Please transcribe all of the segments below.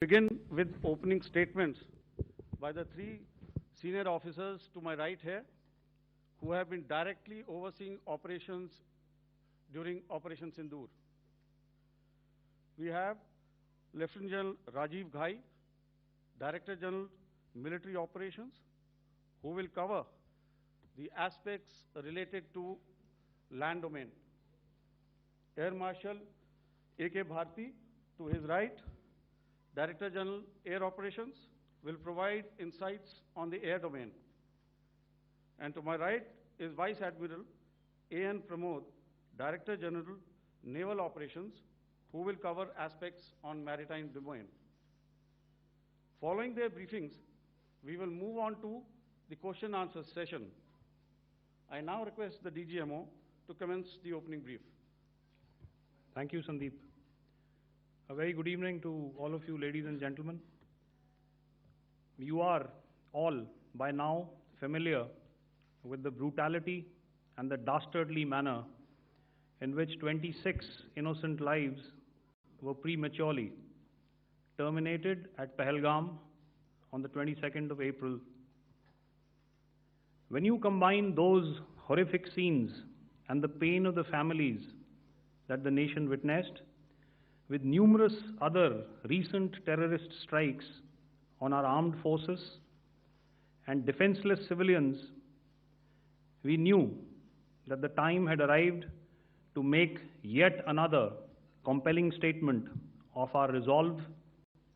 Begin with opening statements by the three senior officers to my right here, who have been directly overseeing operations during Operation Sindoor. We have Lieutenant General Rajiv Ghai, Director General Military Operations, who will cover the aspects related to land domain. Air Marshal AK Bharti, to his right, Director General Air Operations, will provide insights on the air domain. And to my right is Vice Admiral AN Pramodo, Director General Naval Operations, who will cover aspects on maritime domain. Following their briefings, we will move on to the question-answer session. I now request the DGMO to commence the opening brief. Thank you, Sandeep. A very good evening to all of you, ladies and gentlemen. You are all by now familiar with the brutality and the dastardly manner in which 26 innocent lives were prematurely terminated at Pahalgam on the 22nd of April. When you combine those horrific scenes and the pain of the families that the nation witnessed with numerous other recent terrorist strikes on our armed forces and defenseless civilians, we knew that the time had arrived to make yet another compelling statement of our resolve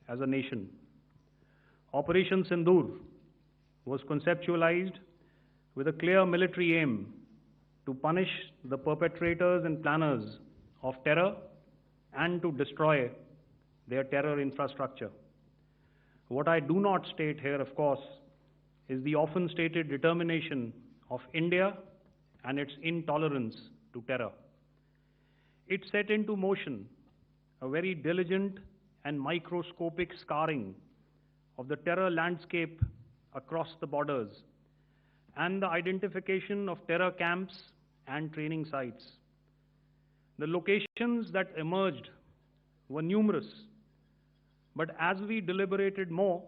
as a nation. Operation Sindoor was conceptualized with a clear military aim to punish the perpetrators and planners of terror and to destroy their terror infrastructure. What I do not state here, of course, is the often stated determination of India and its intolerance to terror. It set into motion a very diligent and microscopic scarring of the terror landscape across the borders and the identification of terror camps and training sites. The locations that emerged were numerous, but as we deliberated more,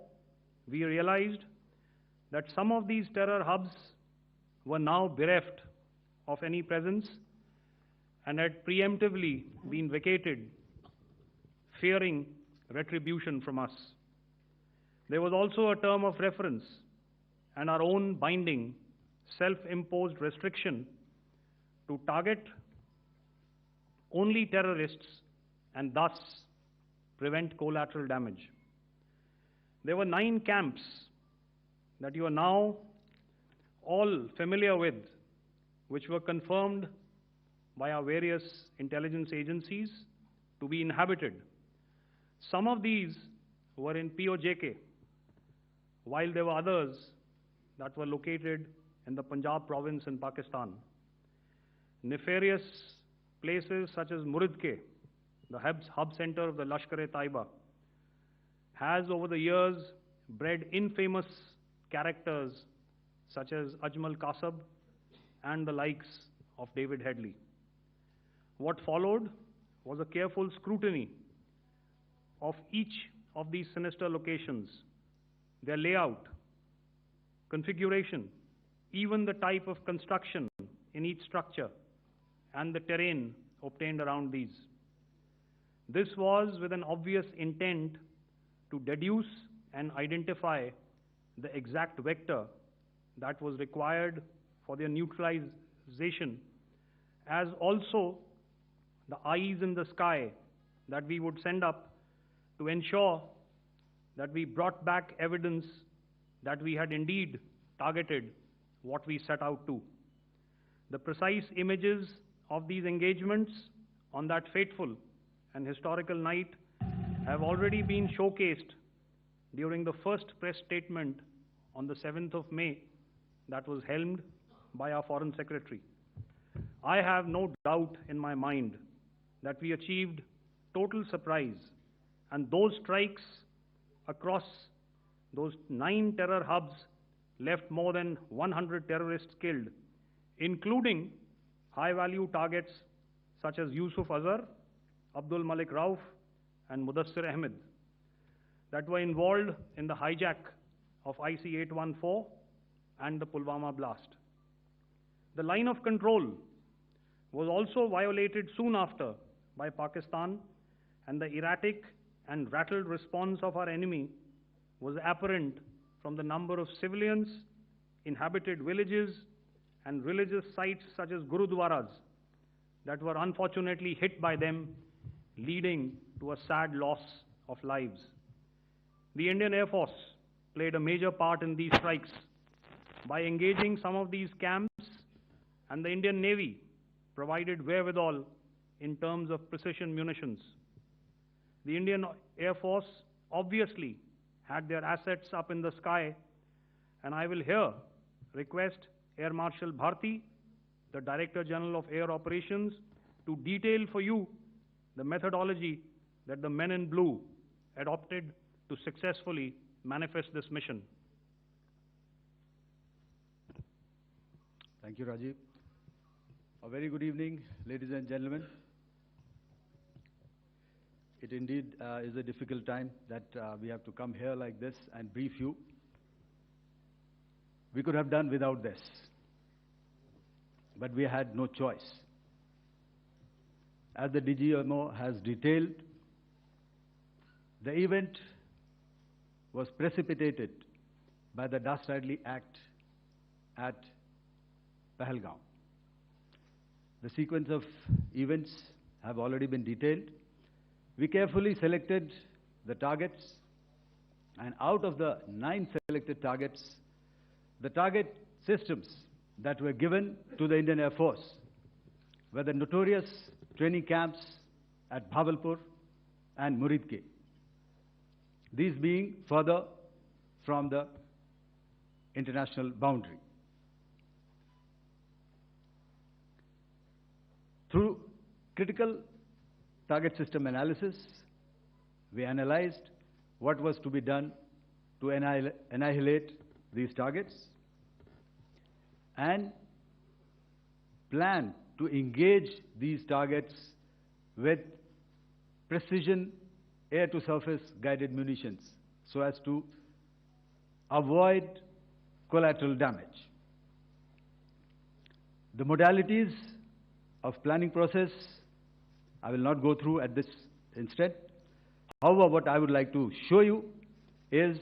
we realized that some of these terror hubs were now bereft of any presence and had preemptively been vacated, fearing retribution from us. There was also a term of reference and our own binding, self-imposed restriction to target only terrorists and thus prevent collateral damage. There were 9 camps that you are now all familiar with, which were confirmed by our various intelligence agencies to be inhabited. Some of these were in POJK, while there were others that were located in the Punjab province in Pakistan. Nefarious places such as Muridke, the hub center of the Lashkar-e-Taiba, has over the years bred infamous characters such as Ajmal Kasab and the likes of David Headley. What followed was a careful scrutiny of each of these sinister locations, their layout, configuration, even the type of construction in each structure, and the terrain obtained around these. This was with an obvious intent to deduce and identify the exact vector that was required for their neutralization, as also the eyes in the sky that we would send up to ensure that we brought back evidence that we had indeed targeted what we set out to. The precise images of these engagements on that fateful and historical night have already been showcased during the first press statement on the 7th of May that was helmed by our Foreign Secretary. I have no doubt in my mind that we achieved total surprise, and those strikes across those 9 terror hubs left more than 100 terrorists killed, including high-value targets such as Yusuf Azhar, Abdul Malik Rauf, and Mudassir Ahmed. that were involved in the hijack of IC-814 and the Pulwama blast. The line of control was also violated soon after by Pakistan, and the erratic and rattled response of our enemy was apparent from the number of civilians, inhabited villages, and religious sites such as Gurudwaras that were unfortunately hit by them, leading to a sad loss of lives. The Indian Air Force played a major part in these strikes by engaging some of these camps, and the Indian Navy provided wherewithal in terms of precision munitions. The Indian Air Force obviously had their assets up in the sky, and I will here request Air Marshal Bharti, the Director General of Air Operations, to detail for you the methodology that the men in blue adopted to successfully manifest this mission. Thank you, Rajiv. A very good evening, ladies and gentlemen. It indeed is a difficult time that we have to come here like this and brief you. We could have done without this, but we had no choice. As the DGMO has detailed, the event was precipitated by the dastardly act at Pahalgaon. The sequence of events have already been detailed. We carefully selected the targets, and out of the 9 selected targets, the target systems that were given to the Indian Air Force were the notorious training camps at Bhavalpur and Muridke, these being further from the international boundary. Through critical target system analysis, we analyzed what was to be done to annihilate these targets and plan to engage these targets with precision air-to-surface guided munitions so as to avoid collateral damage. The modalities of planning process I will not go through at this instant. However, what I would like to show you is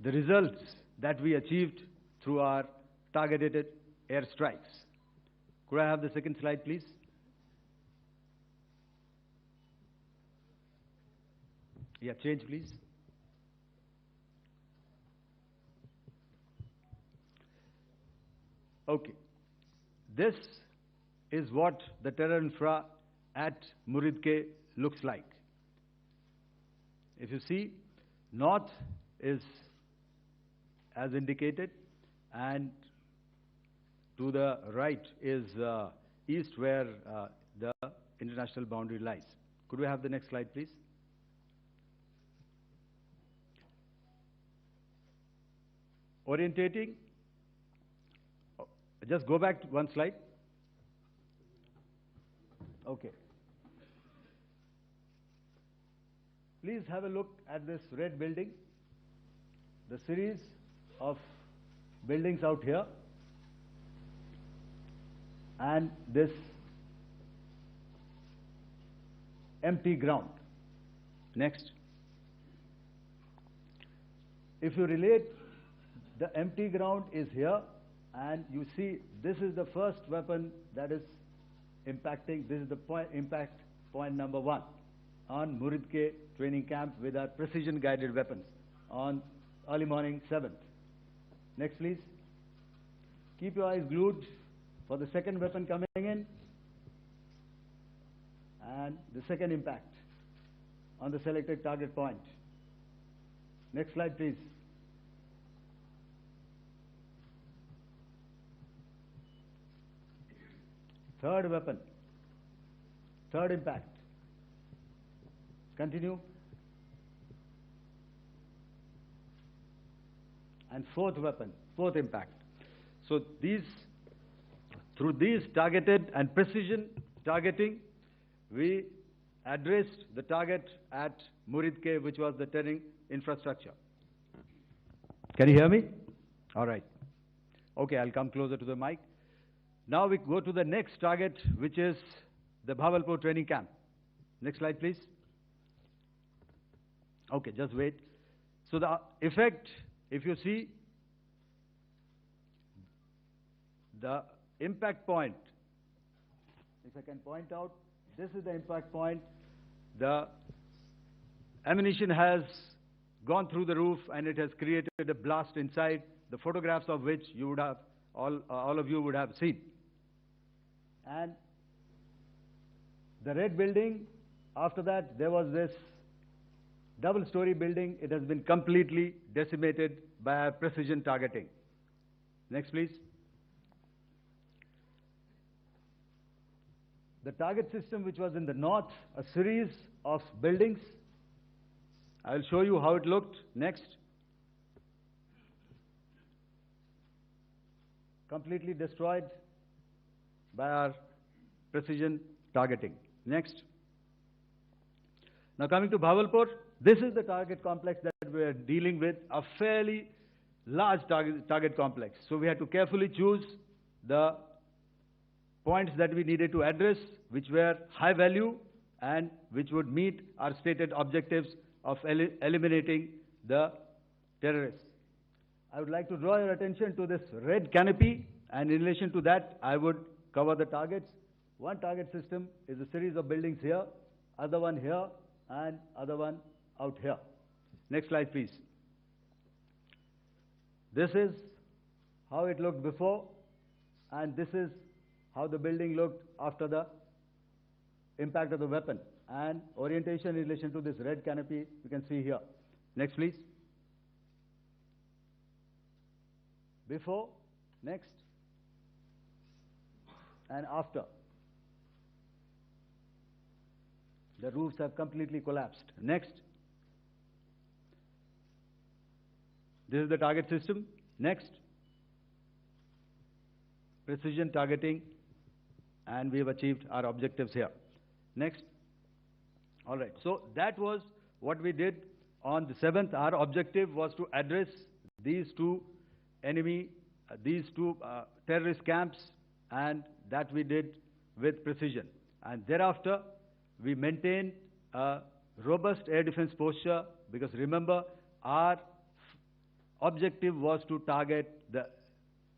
the results that we achieved through our targeted airstrikes. Could I have the second slide, please? Yeah, change, please. Okay. This is what the terror infra at Muridke looks like. If you see, north is as indicated, and to the right is east, where the international boundary lies. Could we have the next slide, please? Orientating. Just go back to one slide. Okay. Please have a look at this red building, the series of buildings out here, and this empty ground. Next. If you relate, the empty ground is here, and you see this is the first weapon that is impacting. This is the impact point number 1 on Muridke training camp with our precision guided weapons on early morning 7th. Next, please. Keep your eyes glued for the second weapon coming in and the second impact on the selected target point. Next slide, please. Third weapon, third impact. Continue. And fourth weapon, fourth impact. So through these targeted and precision targeting, we addressed the target at Muridke, which was the infrastructure. Can you hear me? All right. Okay, I'll come closer to the mic. Now we go to the next target, which is the Bhavalpur training camp. Next slide, please. Okay, just wait. So the effect, if you see, the impact point, if I can point out, this is the impact point. The ammunition has gone through the roof and it has created a blast inside, the photographs of which you would have, all of you would have seen. And the red building, after that, there was this double-story building. It has been completely decimated by precision targeting. Next, please. The target system, which was in the north, a series of buildings. I'll show you how it looked. Next. Completely destroyed by our precision targeting. Next. Now coming to Bhavalpur, this is the target complex that we are dealing with, a fairly large target complex. So we had to carefully choose the points that we needed to address, which were high value and which would meet our stated objectives of eliminating the terrorists. I would like to draw your attention to this red canopy, and in relation to that, I would cover the targets. One target system is a series of buildings here, other one here, and other one out here. Next slide, please. This is how it looked before, and this is how the building looked after the impact of the weapon. And orientation in relation to this red canopy, you can see here. Next, please. Before, next, and after. The roofs have completely collapsed. Next. This is the target system. Next. Precision targeting, and we have achieved our objectives here. Next. All right. So that was what we did on the 7th. Our objective was to address these two terrorist camps, and that we did with precision. And thereafter, we maintained a robust air defense posture, because remember, our objective was to target the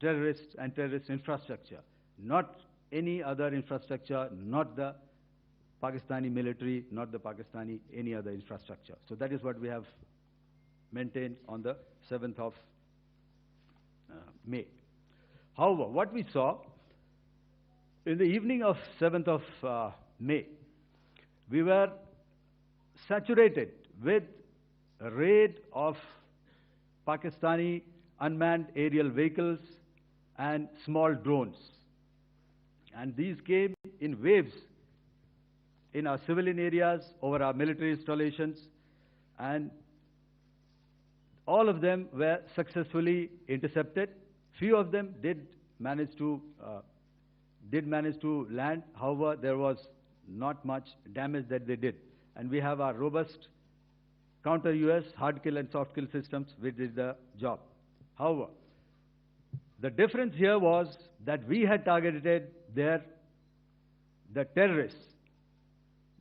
terrorists and terrorist infrastructure, not any other infrastructure, not the Pakistani military, not the Pakistani any other infrastructure. So that is what we have maintained on the 7th of May. However, what we saw in the evening of 7th of May, we were saturated with a raid of Pakistani unmanned aerial vehicles and small drones. And these came in waves in our civilian areas, over our military installations, and all of them were successfully intercepted. Few of them did manage to land. However, there was not much damage that they did. And we have our robust counter-US hard kill and soft kill systems which did the job. However, the difference here was that we had targeted the terrorists.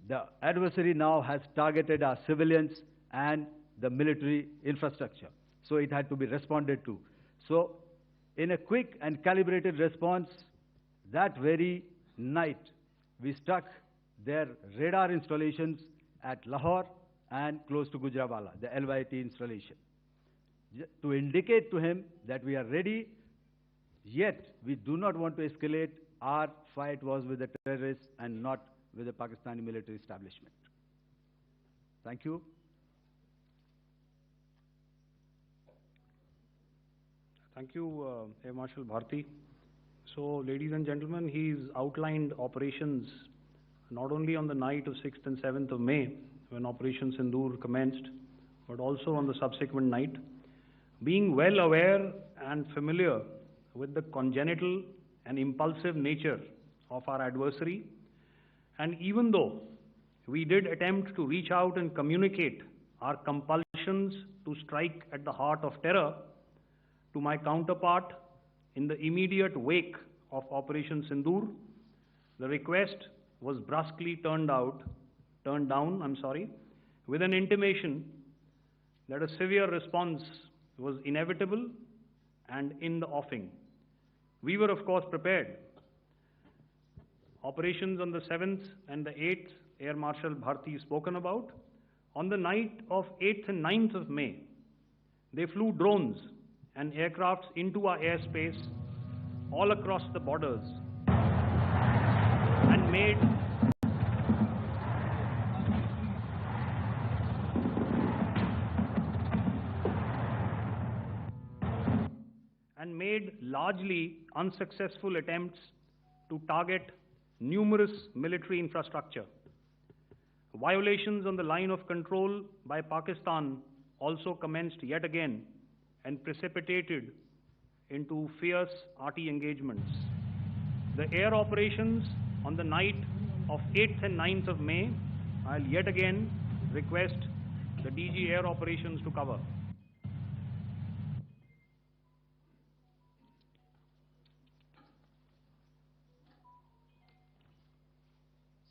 The adversary now has targeted our civilians and the military infrastructure. So it had to be responded to. So in a quick and calibrated response, that very night, we struck their radar installations at Lahore and close to Gujranwala, the LYT installation, to indicate to him that we are ready, yet we do not want to escalate. Our fight was with the terrorists and not with the Pakistani military establishment. Thank you. Thank you, Air Marshal Bharti. So, ladies and gentlemen, he's outlined operations not only on the night of 6th and 7th of May, when Operation Sindoor commenced, but also on the subsequent night. Being well aware and familiar with the congenital and impulsive nature of our adversary, and even though we did attempt to reach out and communicate are compulsions to strike at the heart of terror, to my counterpart in the immediate wake of Operation Sindoor, the request was brusquely turned down, with an intimation that a severe response was inevitable and in the offing. We were, of course, prepared. Operations on the 7th and the 8th, Air Marshal Bharti spoken about. On the night of 8th and 9th of May, they flew drones and aircrafts into our airspace all across the borders and made largely unsuccessful attempts to target numerous military infrastructure. Violations on the line of control by Pakistan also commenced yet again and precipitated into fierce arty engagements. The air operations on the night of 8th and 9th of May, I'll yet again request the DG Air Operations to cover.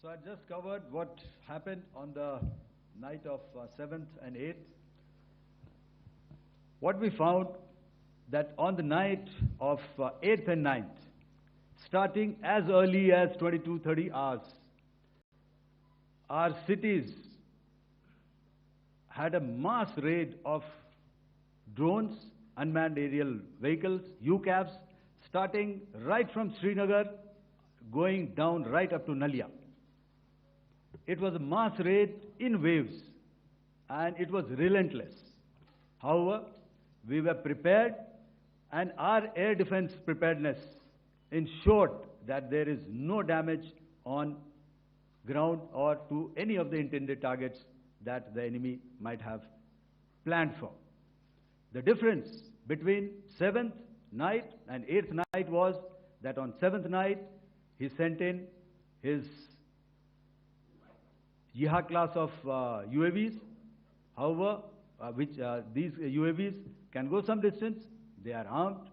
So I just covered what happened on the night of 7th and 8th. What we found that on the night of 8th and 9th, starting as early as 22:30 hours, our cities had a mass raid of drones, unmanned aerial vehicles, UCAVs, starting right from Srinagar, going down right up to Nalia. It was a mass raid in waves, and it was relentless. However, we were prepared, and our air defense preparedness ensured that there is no damage on ground or to any of the intended targets that the enemy might have planned for. The difference between 7th night and 8th night was that on 7th night, he sent in his Jihad class of UAVs, however, these UAVs can go some distance, they are armed.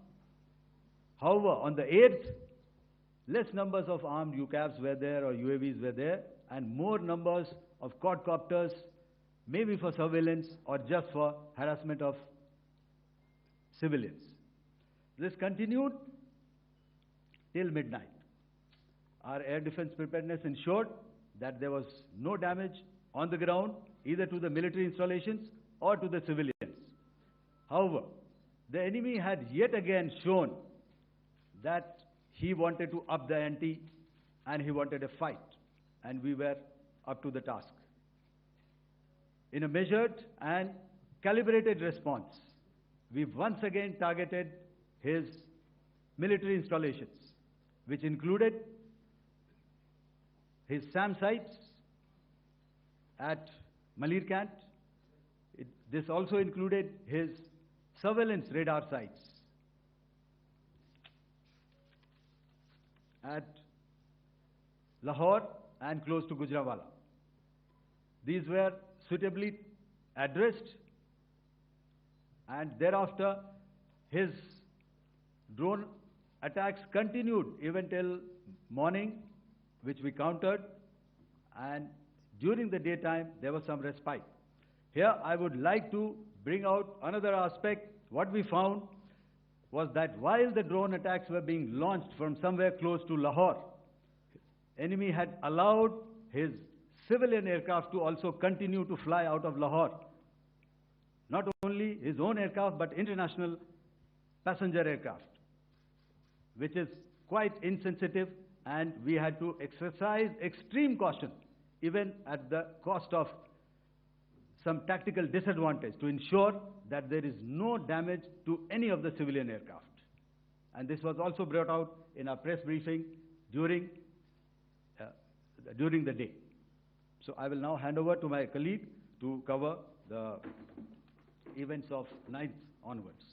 However, on the 8th, less numbers of armed UCAVs were there or UAVs were there, and more numbers of quadcopters, maybe for surveillance or just for harassment of civilians. This continued till midnight. Our air defense preparedness ensured that there was no damage on the ground, either to the military installations or to the civilians. However, the enemy had yet again shown that he wanted to up the ante and he wanted a fight, and we were up to the task. In a measured and calibrated response, we once again targeted his military installations, which included his SAM sites at Malirkant. This also included his surveillance radar sites at Lahore and close to Gujranwala. These were suitably addressed, and thereafter his drone attacks continued even till morning, which we countered, and during the daytime there was some respite. Here I would like to bring out another aspect. What we found was that while the drone attacks were being launched from somewhere close to Lahore, enemy had allowed his civilian aircraft to also continue to fly out of Lahore. Not only his own aircraft, but international passenger aircraft, which is quite insensitive, and we had to exercise extreme caution, even at the cost of some tactical disadvantage, to ensure that there is no damage to any of the civilian aircraft. And this was also brought out in our press briefing during the day. So I will now hand over to my colleague to cover the events of 9th onwards.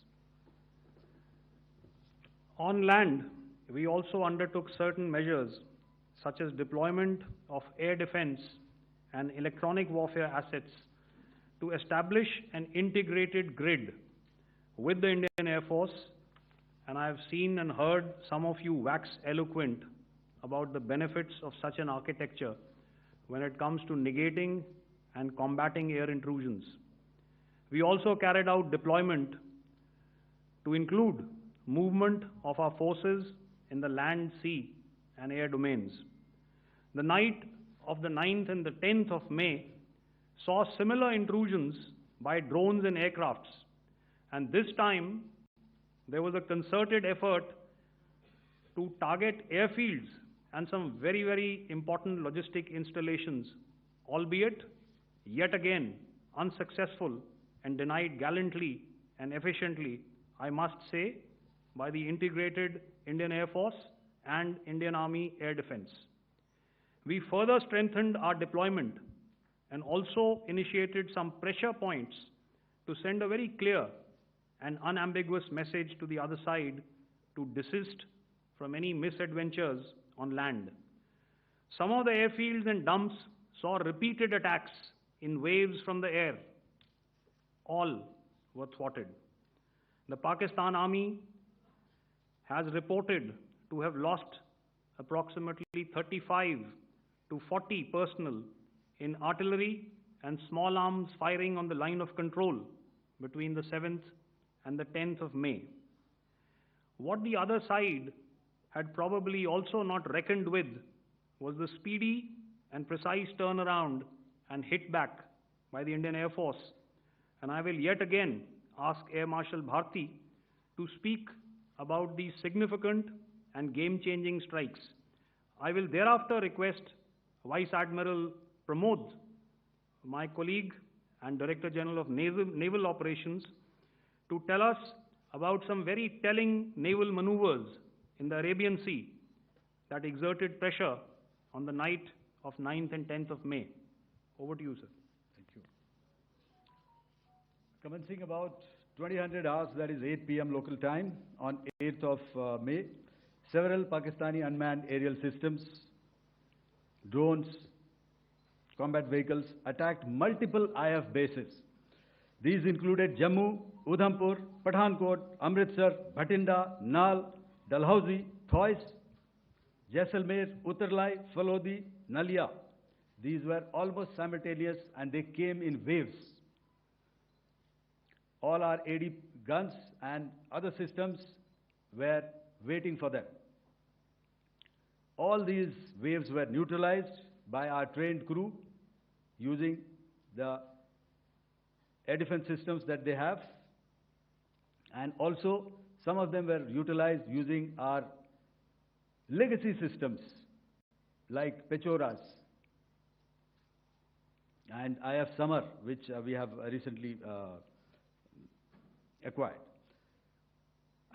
On land, we also undertook certain measures such as deployment of air defense and electronic warfare assets to establish an integrated grid with the Indian Air Force, and I have seen and heard some of you wax eloquent about the benefits of such an architecture when it comes to negating and combating air intrusions. We also carried out deployment to include movement of our forces in the land, sea, and air domains. The night of the 9th and the 10th of May saw similar intrusions by drones and aircrafts, and this time there was a concerted effort to target airfields and some very, very important logistic installations, albeit yet again unsuccessful and denied gallantly and efficiently, I must say, by the integrated Indian Air Force and Indian Army Air Defense. We further strengthened our deployment and also initiated some pressure points to send a very clear and unambiguous message to the other side to desist from any misadventures on land. Some of the airfields and dumps saw repeated attacks in waves from the air. All were thwarted. The Pakistan Army has reported to have lost approximately 35 to 40 personnel in artillery and small arms firing on the line of control between the 7th and the 10th of May. What the other side had probably also not reckoned with was the speedy and precise turnaround and hit back by the Indian Air Force. And I will yet again ask Air Marshal Bharti to speak about these significant and game-changing strikes. I will thereafter request Vice Admiral Pramodo, my colleague and Director General of Naval Operations, to tell us about some very telling naval maneuvers in the Arabian Sea that exerted pressure on the night of 9th and 10th of May. Over to you, sir. Thank you. Commencing about 2000 hours, that is 8 p.m. local time, on 8th of May, several Pakistani unmanned aerial systems, drones, combat vehicles attacked multiple IF bases. These included Jammu, Udhampur, Pathankot, Amritsar, Bhatinda, Nal, Dalhousie, Thois, Jaisalmer, Uttarlai, Falodi, Nalia. These were almost simultaneous and they came in waves. All our AD guns and other systems were waiting for them. All these waves were neutralized by our trained crew using the air defense systems that they have, and also some of them were utilized using our legacy systems like Pechoras and IF Summer, which we have recently acquired.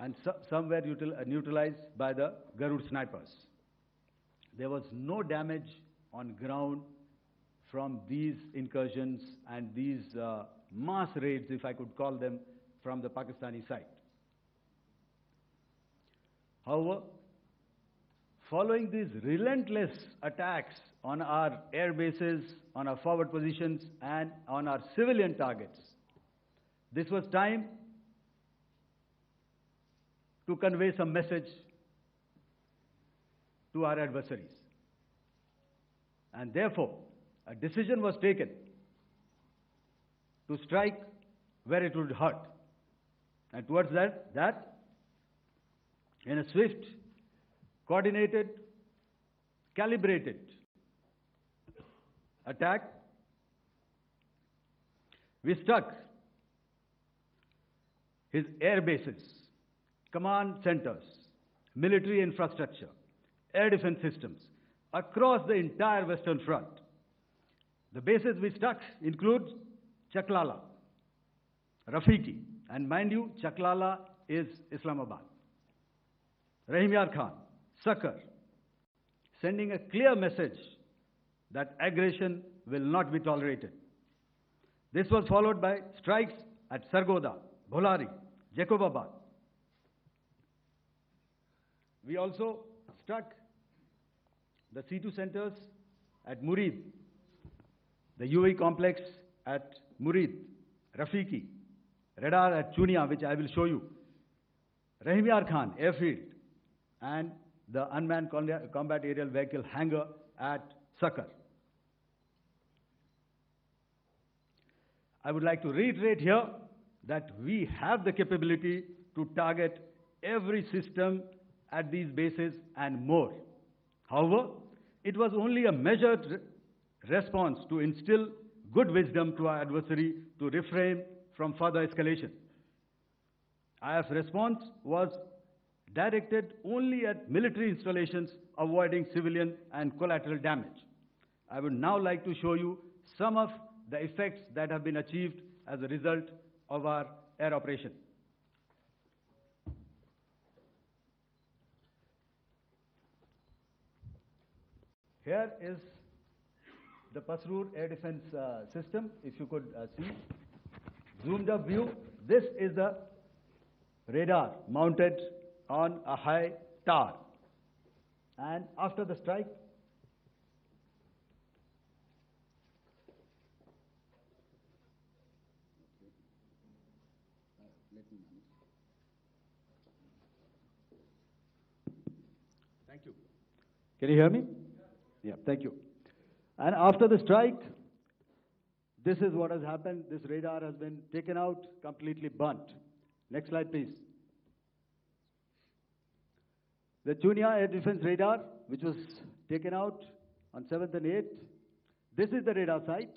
And some were neutralized by the Garud snipers. There was no damage on ground from these incursions and these mass raids, if I could call them, from the Pakistani side. However, following these relentless attacks on our air bases, on our forward positions, and on our civilian targets, this was time to convey some message to our adversaries. And therefore, a decision was taken to strike where it would hurt. And towards that, in a swift, coordinated, calibrated attack, we struck his air bases, command centers, military infrastructure, air defense systems across the entire Western Front. The bases we struck include Chaklala, Rafiki, and mind you, Chaklala is Islamabad, Rahim Yar Khan, Sakar, sending a clear message that aggression will not be tolerated. This was followed by strikes at Sargoda, Bholari, Jacobabad. We also struck the C2 centers at Murid, the UAE complex at Murid, Rafiki, radar at Chunia, which I will show you, Rahimyar Khan airfield, and the unmanned combat aerial vehicle hangar at Sakar. I would like to reiterate here that we have the capability to target every system at these bases and more. However, it was only a measured response to instill good wisdom to our adversary to refrain from further escalation. IF's response was directed only at military installations, avoiding civilian and collateral damage. I would now like to show you some of the effects that have been achieved as a result of our air operation. Here is the Pasrur air defense system, if you could see. Zoomed up view, this is the radar mounted on a high tower. And after the strike, thank you. Can you hear me? Yeah, thank you. And after the strike, this is what has happened. This radar has been taken out, completely burnt. Next slide, please. The Chunia air defense radar, which was taken out on 7th and 8th. This is the radar site.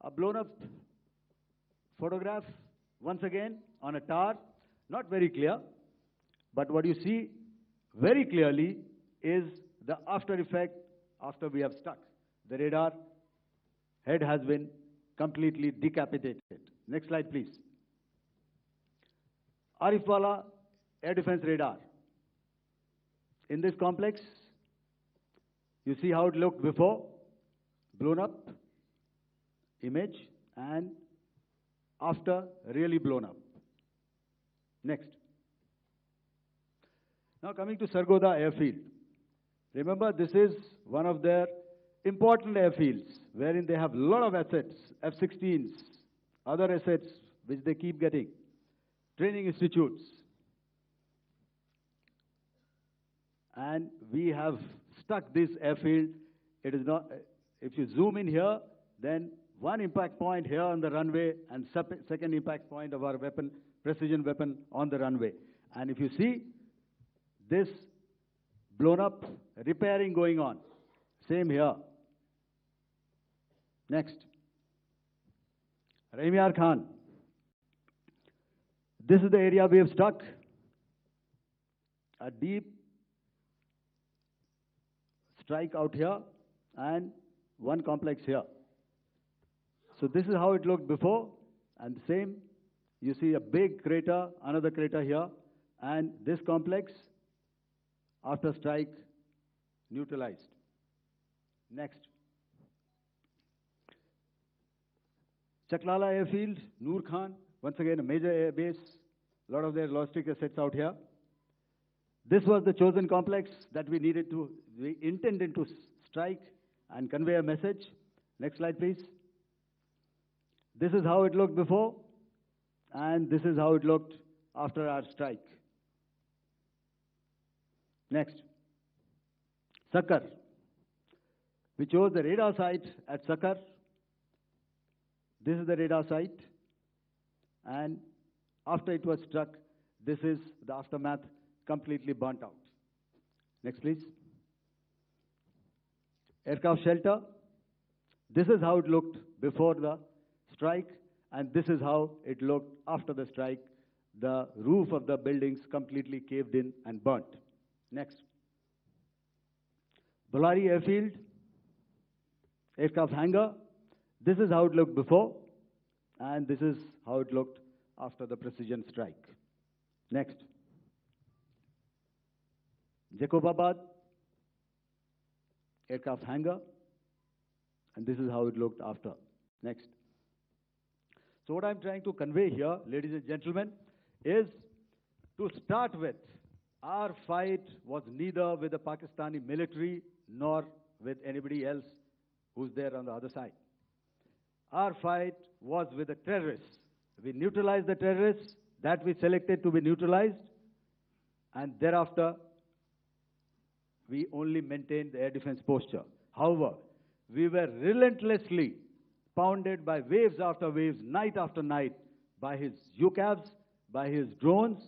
A blown up photograph, once again, on a tower. Not very clear, but what you see very clearly is the after effect after we have stuck. The radar head has been completely decapitated. Next slide, please. Arifwala air defense radar. In this complex, you see how it looked before, blown up image, and after really blown up. Next. Now coming to Sargodha airfield. Remember, this is one of their important airfields wherein they have a lot of assets, F-16s, other assets which they keep getting, training institutes. And we have stuck this airfield. It is not, if you zoom in here, then one impact point here on the runway and second impact point of our weapon, precision weapon on the runway. And if you see this blown up, repairing going on. Same here. Next. Rahimyar Khan. This is the area we have struck. A deep strike out here and one complex here. So this is how it looked before, and the same. You see a big crater, another crater here, and this complex after strike neutralized. Next. Chaklala airfield, Noor Khan, once again a major air base, a lot of their logistic assets out here. This was the chosen complex that we intended to strike and convey a message. Next slide, please. This is how it looked before, and this is how it looked after our strike. Next. Sakar. We chose the radar site at Sakar. This is the radar site, and after it was struck, this is the aftermath, completely burnt out. Next, please. Aircraft shelter. This is how it looked before the strike, and this is how it looked after the strike. The roof of the buildings completely caved in and burnt. Next. Bolari airfield, aircraft hangar. This is how it looked before, and this is how it looked after the precision strike. Next. Jacobabad, aircraft hangar, and this is how it looked after. Next. So what I'm trying to convey here, ladies and gentlemen, is to start with, our fight was neither with the Pakistani military nor with anybody else who's there on the other side. Our fight was with the terrorists. We neutralized the terrorists that we selected to be neutralized, and thereafter, we only maintained the air defense posture. However, we were relentlessly pounded by waves after waves, night after night, by his UCAVs, by his drones,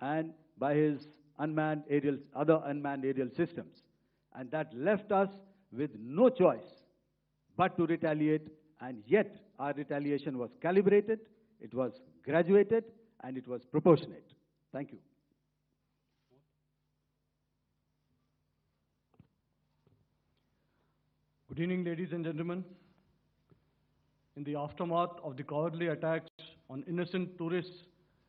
and by his other unmanned aerial systems. And that left us with no choice but to retaliate, and yet our retaliation was calibrated, it was graduated, and it was proportionate. Thank you. Good evening, ladies and gentlemen. In the aftermath of the cowardly attacks on innocent tourists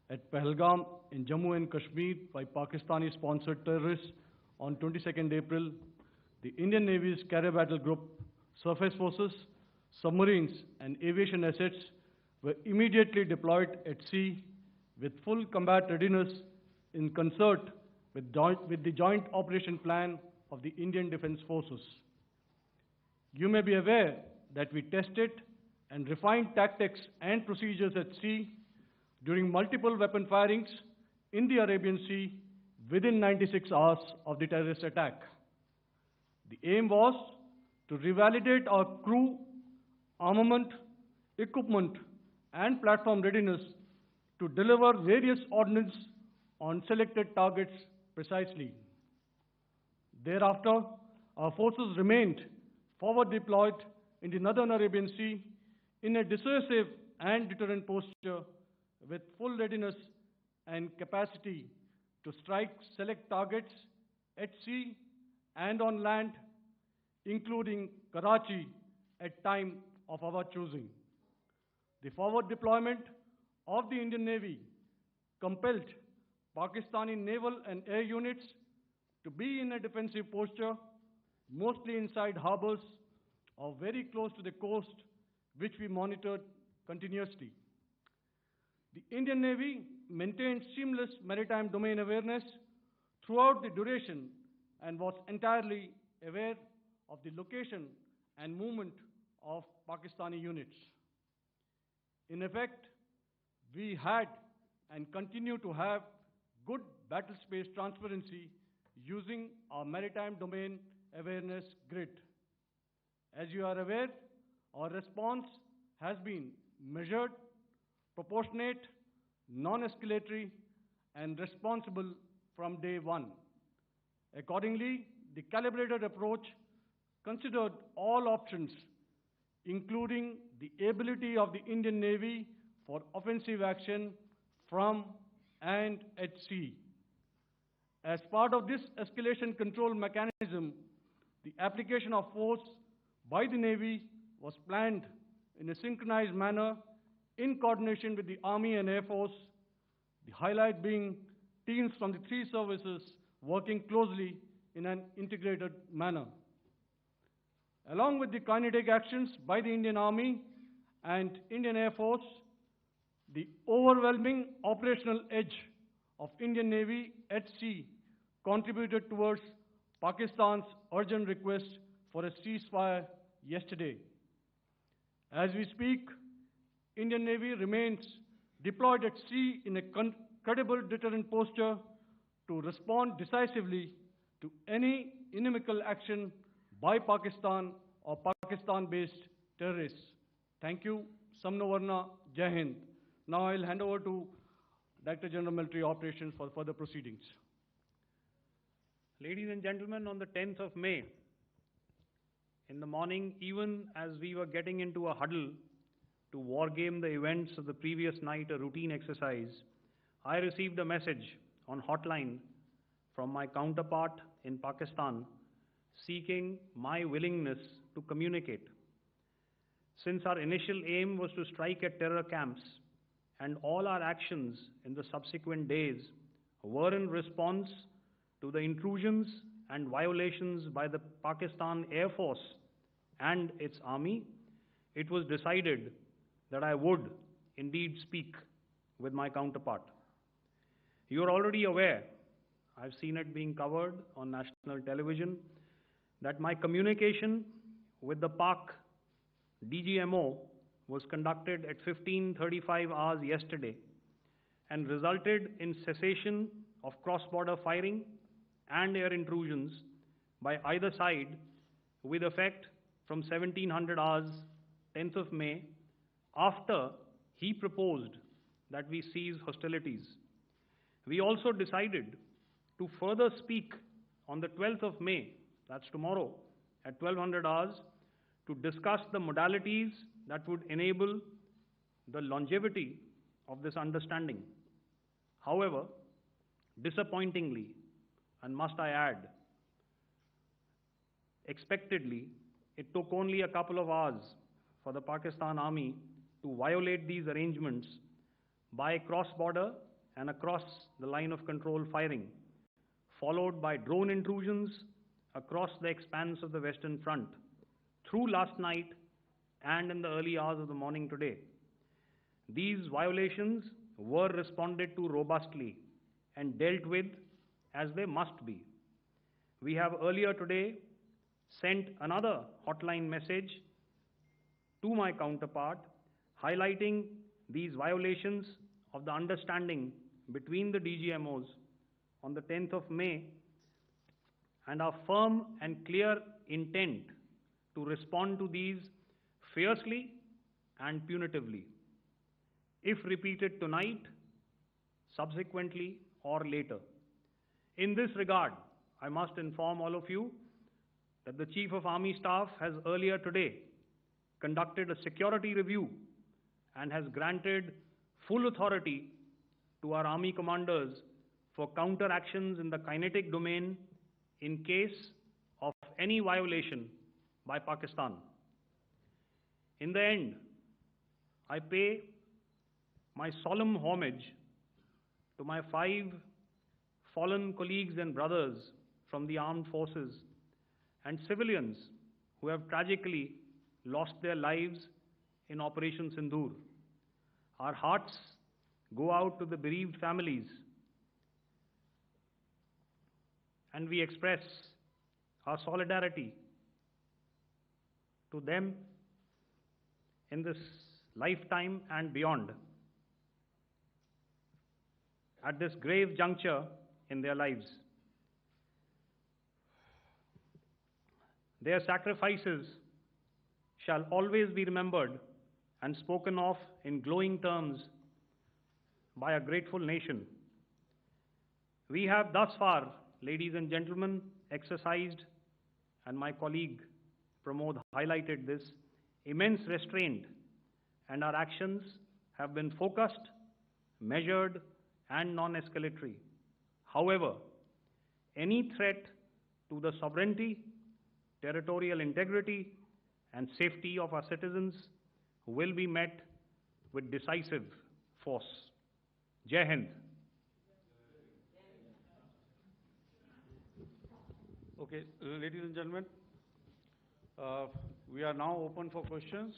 at Pahalgam in Jammu and Kashmir by Pakistani-sponsored terrorists on 22nd April, the Indian Navy's Carrier Battle Group, surface forces, submarines, and aviation assets were immediately deployed at sea with full combat readiness in concert with the joint operation plan of the Indian Defence Forces. You may be aware that we tested and refined tactics and procedures at sea during multiple weapon firings in the Arabian Sea within 96 hours of the terrorist attack. The aim was to revalidate our crew, armament, equipment, and platform readiness to deliver various ordnance on selected targets precisely. Thereafter, our forces remained forward deployed in the Northern Arabian Sea in a dissuasive and deterrent posture with full readiness and capacity to strike select targets at sea and on land, including Karachi at time of our choosing. The forward deployment of the Indian Navy compelled Pakistani naval and air units to be in a defensive posture, mostly inside harbors or very close to the coast, which we monitored continuously. The Indian Navy maintained seamless maritime domain awareness throughout the duration and was entirely aware of the location and movement of Pakistani units. In effect, we had and continue to have good battle space transparency using our maritime domain awareness grid. As you are aware, our response has been measured, proportionate, non-escalatory, and responsible from day one. Accordingly, the calibrated approach considered all options, including the ability of the Indian Navy for offensive action from and at sea. As part of this escalation control mechanism, the application of force by the Navy was planned in a synchronized manner in coordination with the Army and Air Force, the highlight being teams from the three services working closely in an integrated manner. Along with the kinetic actions by the Indian Army and Indian Air Force, the overwhelming operational edge of Indian Navy at sea contributed towards Pakistan's urgent request for a ceasefire yesterday. As we speak, Indian Navy remains deployed at sea in a credible deterrent posture to respond decisively to any inimical action by Pakistan or Pakistan-based terrorists. Thank you. Samno Varna, Jai Hind. Now I'll hand over to Director General Military Operations for further proceedings. Ladies and gentlemen, on the 10th of May, in the morning, even as we were getting into a huddle to wargame the events of the previous night, a routine exercise, I received a message on hotline from my counterpart in Pakistan seeking my willingness to communicate. Since our initial aim was to strike at terror camps, and all our actions in the subsequent days were in response to the intrusions and violations by the Pakistan Air Force and its army, it was decided that I would indeed speak with my counterpart. You are already aware, I've seen it being covered on national television, that my communication with the Pak DGMO was conducted at 15:35 hours yesterday and resulted in cessation of cross-border firing and air intrusions by either side with effect from 1700 hours, 10th of May, after he proposed that we cease hostilities. We also decided to further speak on the 12th of May, that's tomorrow, at 1200 hours, to discuss the modalities that would enable the longevity of this understanding. However, disappointingly, and must I add, expectedly, it took only a couple of hours for the Pakistan Army to violate these arrangements by cross-border and across the line of control firing, followed by drone intrusions across the expanse of the Western Front through last night and in the early hours of the morning today. These violations were responded to robustly and dealt with as they must be. We have earlier today sent another hotline message to my counterpart highlighting these violations of the understanding between the DGMOs on the 10th of May and our firm and clear intent to respond to these fiercely and punitively, if repeated tonight, subsequently, or later. In this regard, I must inform all of you that the Chief of Army Staff has earlier today conducted a security review and has granted full authority to our Army commanders for counter-actions in the kinetic domain in case of any violation by Pakistan. In the end, I pay my solemn homage to my 5 fallen colleagues and brothers from the armed forces and civilians who have tragically lost their lives in Operation Sindoor. Our hearts go out to the bereaved families, and we express our solidarity to them in this lifetime and beyond, at this grave juncture in their lives. Their sacrifices shall always be remembered and spoken of in glowing terms by a grateful nation. We have thus far, ladies and gentlemen, exercised, and my colleague Pramodo highlighted this, immense restraint, and our actions have been focused, measured, and non-escalatory. However, any threat to the sovereignty, territorial integrity, and safety of our citizens will be met with decisive force. Jai Hind. Okay, ladies and gentlemen, we are now open for questions.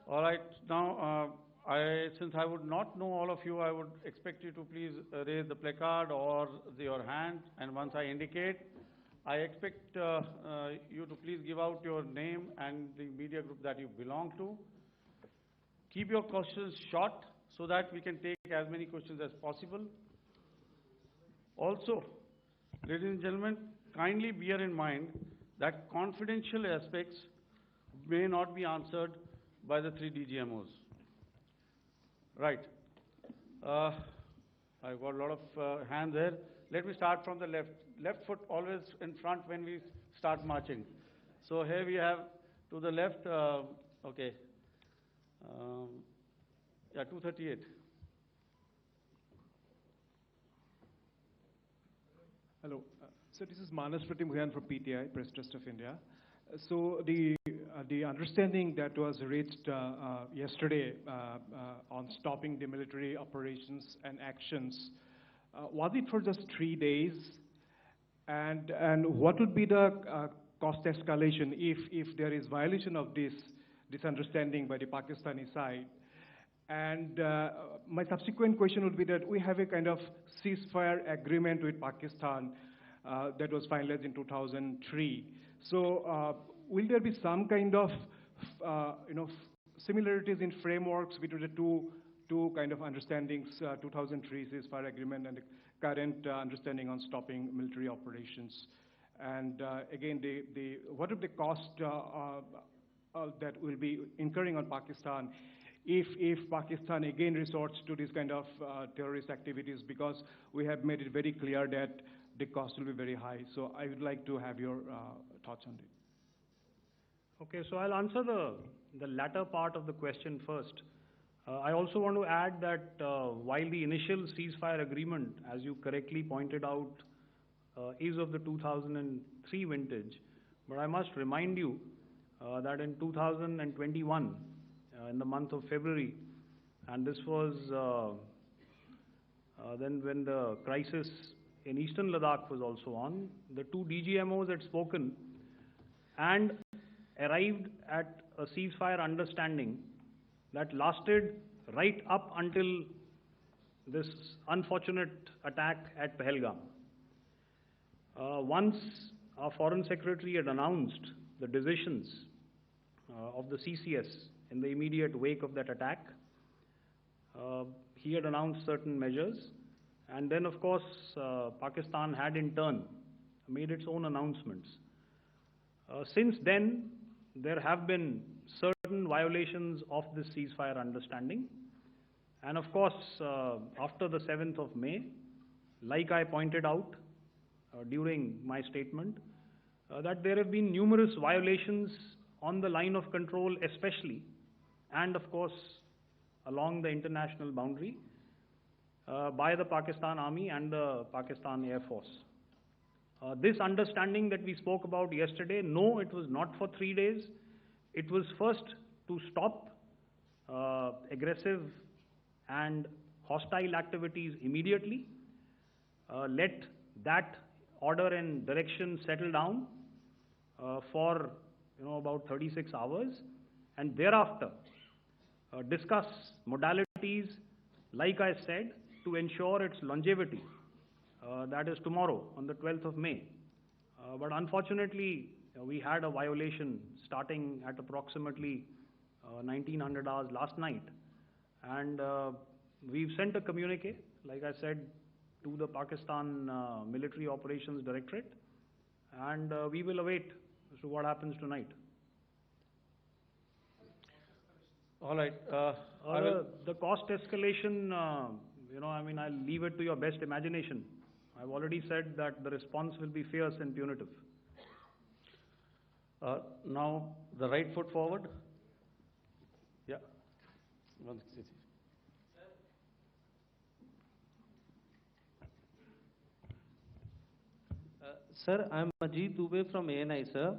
All right, now, since I would not know all of you, I would expect you to please raise the placard or your hand, and once I indicate, I expect you to please give out your name and the media group that you belong to. Keep your questions short so that we can take as many questions as possible. Also, ladies and gentlemen, kindly bear in mind that confidential aspects may not be answered by the 3 DGMOs. Right. I've got a lot of hands there. Let me start from the left. Left foot always in front when we start marching. So here we have to the left, okay. Yeah, 238. Hello. So this is Manas Pratim from PTI, Press Trust of India. So the understanding that was reached yesterday on stopping the military operations and actions, was it for just 3 days? And what would be the cost escalation if there is violation of this understanding by the Pakistani side? And my subsequent question would be that we have a kind of ceasefire agreement with Pakistan that was finalized in 2003. So will there be some kind of similarities in frameworks between the two kind of understandings, 2003 ceasefire agreement and the current understanding on stopping military operations. And again, what are the cost that will be incurring on Pakistan if Pakistan again resorts to this kind of terrorist activities, because we have made it very clear that the cost will be very high. So I would like to have your thoughts on it. Okay, so I'll answer the latter part of the question first. I also want to add that while the initial ceasefire agreement, as you correctly pointed out, is of the 2003 vintage, but I must remind you that in 2021, in the month of February, and this was then when the crisis in eastern Ladakh was also on, the two DGMOs had spoken and arrived at a ceasefire understanding that lasted right up until this unfortunate attack at Pahalgam. Once our Foreign Secretary had announced the decisions of the CCS in the immediate wake of that attack, he had announced certain measures, and then of course Pakistan had in turn made its own announcements. Since then, there have been certain violations of this ceasefire understanding, and of course after the 7th of May, like I pointed out during my statement, that there have been numerous violations on the line of control especially, and of course along the international boundary by the Pakistan Army and the Pakistan Air Force. This understanding that we spoke about yesterday, no, it was not for 3 days. It was first to stop aggressive and hostile activities immediately, let that order and direction settle down for about 36 hours, and thereafter discuss modalities, like I said, to ensure its longevity. That is tomorrow, on the 12th of May. But unfortunately, we had a violation starting at approximately 1900 hours last night. And we've sent a communique, like I said, to the Pakistan Military Operations Directorate, and we will await as to what happens tonight. All right. The cost escalation, I'll leave it to your best imagination. I've already said that the response will be fierce and punitive. Now, the right foot forward. Yeah. Sir, I'm Ajit Dubey from ANI, sir.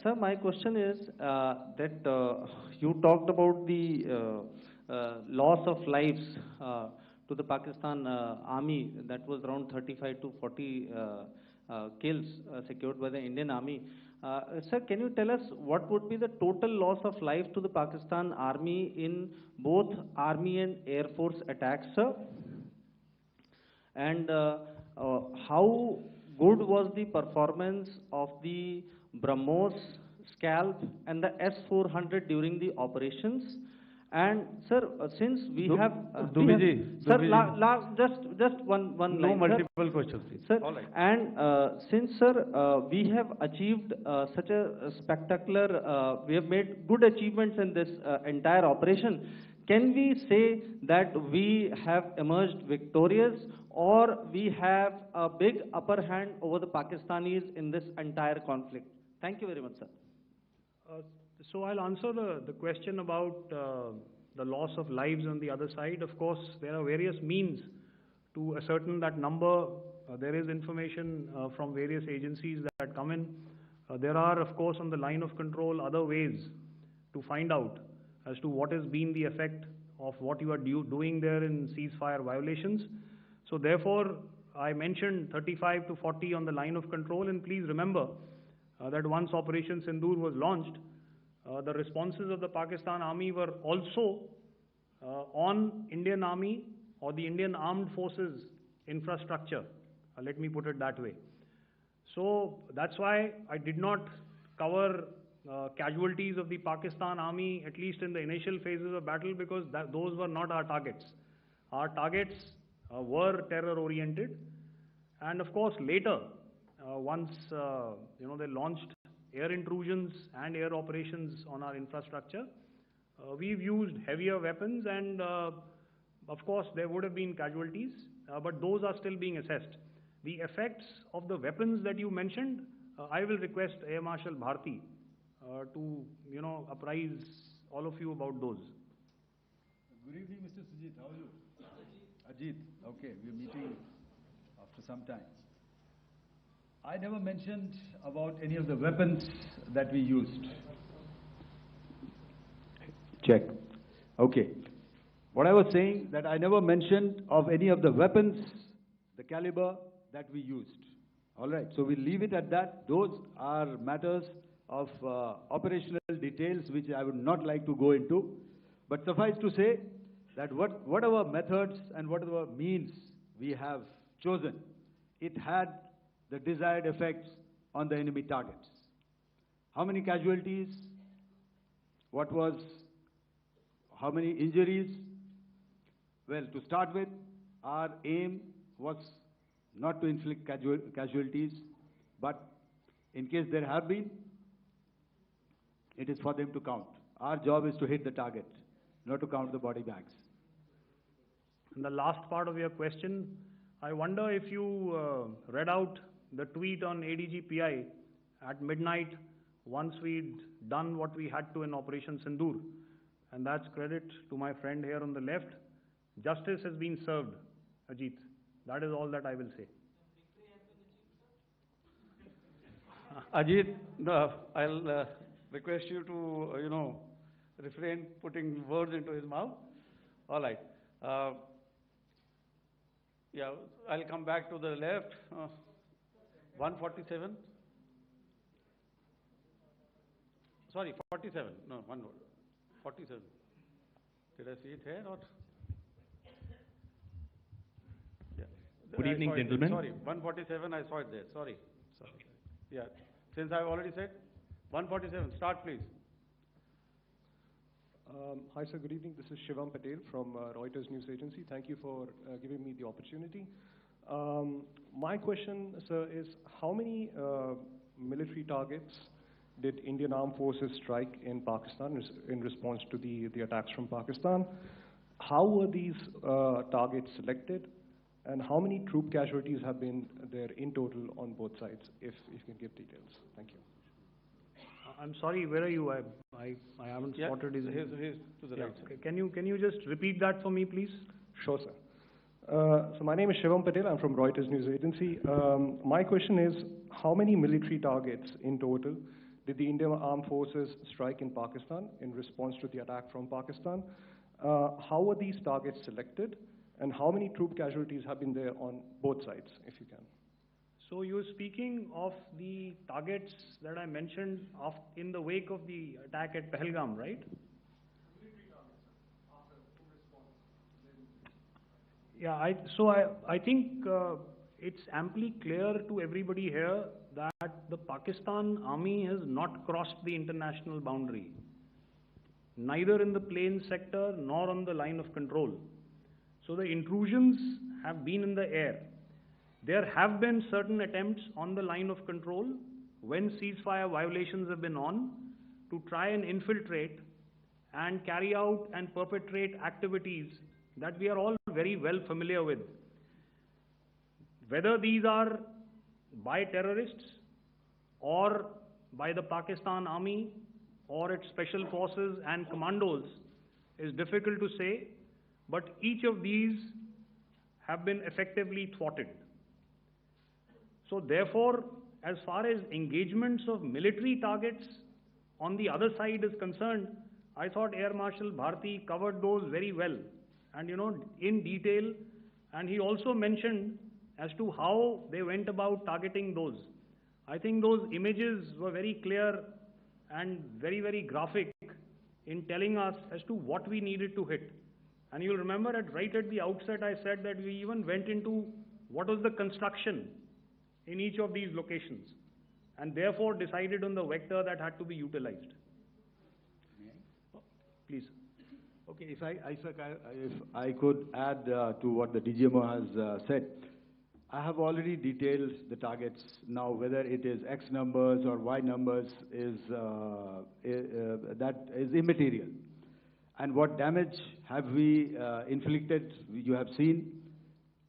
Sir, my question is that you talked about the loss of lives to the Pakistan Army, that was around 35 to 40 kills secured by the Indian Army. Sir, can you tell us what would be the total loss of life to the Pakistan Army in both Army and Air Force attacks, sir? And how good was the performance of the BrahMos, Scalp and the S-400 during the operations? And sir, since we have just one line, no multiple questions, please. Sir, all right. And since sir, we have achieved such a spectacular, we have made good achievements in this entire operation, can we say that we have emerged victorious, or we have a big upper hand over the Pakistanis in this entire conflict? Thank you very much, sir. So I'll answer the question about the loss of lives on the other side. Of course, there are various means to ascertain that number. There is information from various agencies that come in. There are, of course, on the line of control, other ways to find out as to what has been the effect of what you are doing there in ceasefire violations. So therefore, I mentioned 35 to 40 on the line of control, and please remember that once Operation Sindoor was launched, the responses of the Pakistan Army were also on Indian Army or the Indian Armed Forces infrastructure. Let me put it that way. So that's why I did not cover casualties of the Pakistan Army, at least in the initial phases of battle, because those were not our targets. Our targets were terror-oriented, and of course later, once they launched air intrusions and air operations on our infrastructure, we've used heavier weapons, and of course there would have been casualties, but those are still being assessed. The effects of the weapons that you mentioned, I will request Air Marshal Bharti to apprise all of you about those. Good evening, Mr. Sujit. How are you? Ajit. Okay, we're meeting after some time. I never mentioned about any of the weapons that we used. Check. Okay. What I was saying, that I never mentioned of any of the weapons, the caliber that we used. All right, so we'll leave it at that. Those are matters of operational details which I would not like to go into. But suffice to say that whatever methods and whatever means we have chosen, it had the desired effects on the enemy targets. How many casualties? How many injuries? Well, to start with, our aim was not to inflict casualties, but in case there have been, it is for them to count. Our job is to hit the target, not to count the body bags. And the last part of your question, I wonder if you read out the tweet on ADGPI at midnight once we'd done what we had to in Operation Sindoor. And that's credit to my friend here on the left. Justice has been served, Ajit. That is all that I will say. Ajit, I'll request you to, refrain putting words into his mouth. All right. Yeah, I'll come back to the left. 147. Sorry, 47. No, one word. 47. Did I see it here or? Yeah. Good evening, gentlemen. Sorry, 147, I saw it there. Sorry. Yeah, since I've already said, 147, start please. Hi sir, good evening. This is Shivam Patel from Reuters News Agency. Thank you for giving me the opportunity. My question, sir, is how many military targets did Indian Armed Forces strike in Pakistan in response to the attacks from Pakistan? How were these targets selected? And how many troop casualties have been there in total on both sides, if you can give details? Thank you. I'm sorry, where are you? I haven't spotted his. He's to the right. Okay. Can you just repeat that for me, please? Sure, sir. So my name is Shivam Patel. I'm from Reuters News Agency. My question is, how many military targets in total did the Indian Armed Forces strike in Pakistan in response to the attack from Pakistan? How were these targets selected? And how many troop casualties have been there on both sides, if you can? So you're speaking of the targets that I mentioned in the wake of the attack at Pahalgam, right? Yeah, I think it's amply clear to everybody here that the Pakistan Army has not crossed the international boundary, neither in the plain sector nor on the line of control. So the intrusions have been in the air. There have been certain attempts on the line of control when ceasefire violations have been on to try and infiltrate and carry out and perpetrate activities that we are all very well familiar with. Whether these are by terrorists or by the Pakistan Army or its special forces and commandos is difficult to say, but each of these have been effectively thwarted. So therefore, as far as engagements of military targets on the other side is concerned, I thought Air Marshal Bharti covered those very well and in detail, and he also mentioned as to how they went about targeting those. I think those images were very clear and very, very graphic in telling us as to what we needed to hit. And you'll remember right at the outset I said that we even went into what was the construction in each of these locations. and therefore decided on the vector that had to be utilized. Please. Okay, if I could add to what the DGMO has said, I have already detailed the targets. Now, whether it is X numbers or Y numbers that is immaterial. And what damage have we inflicted? You have seen.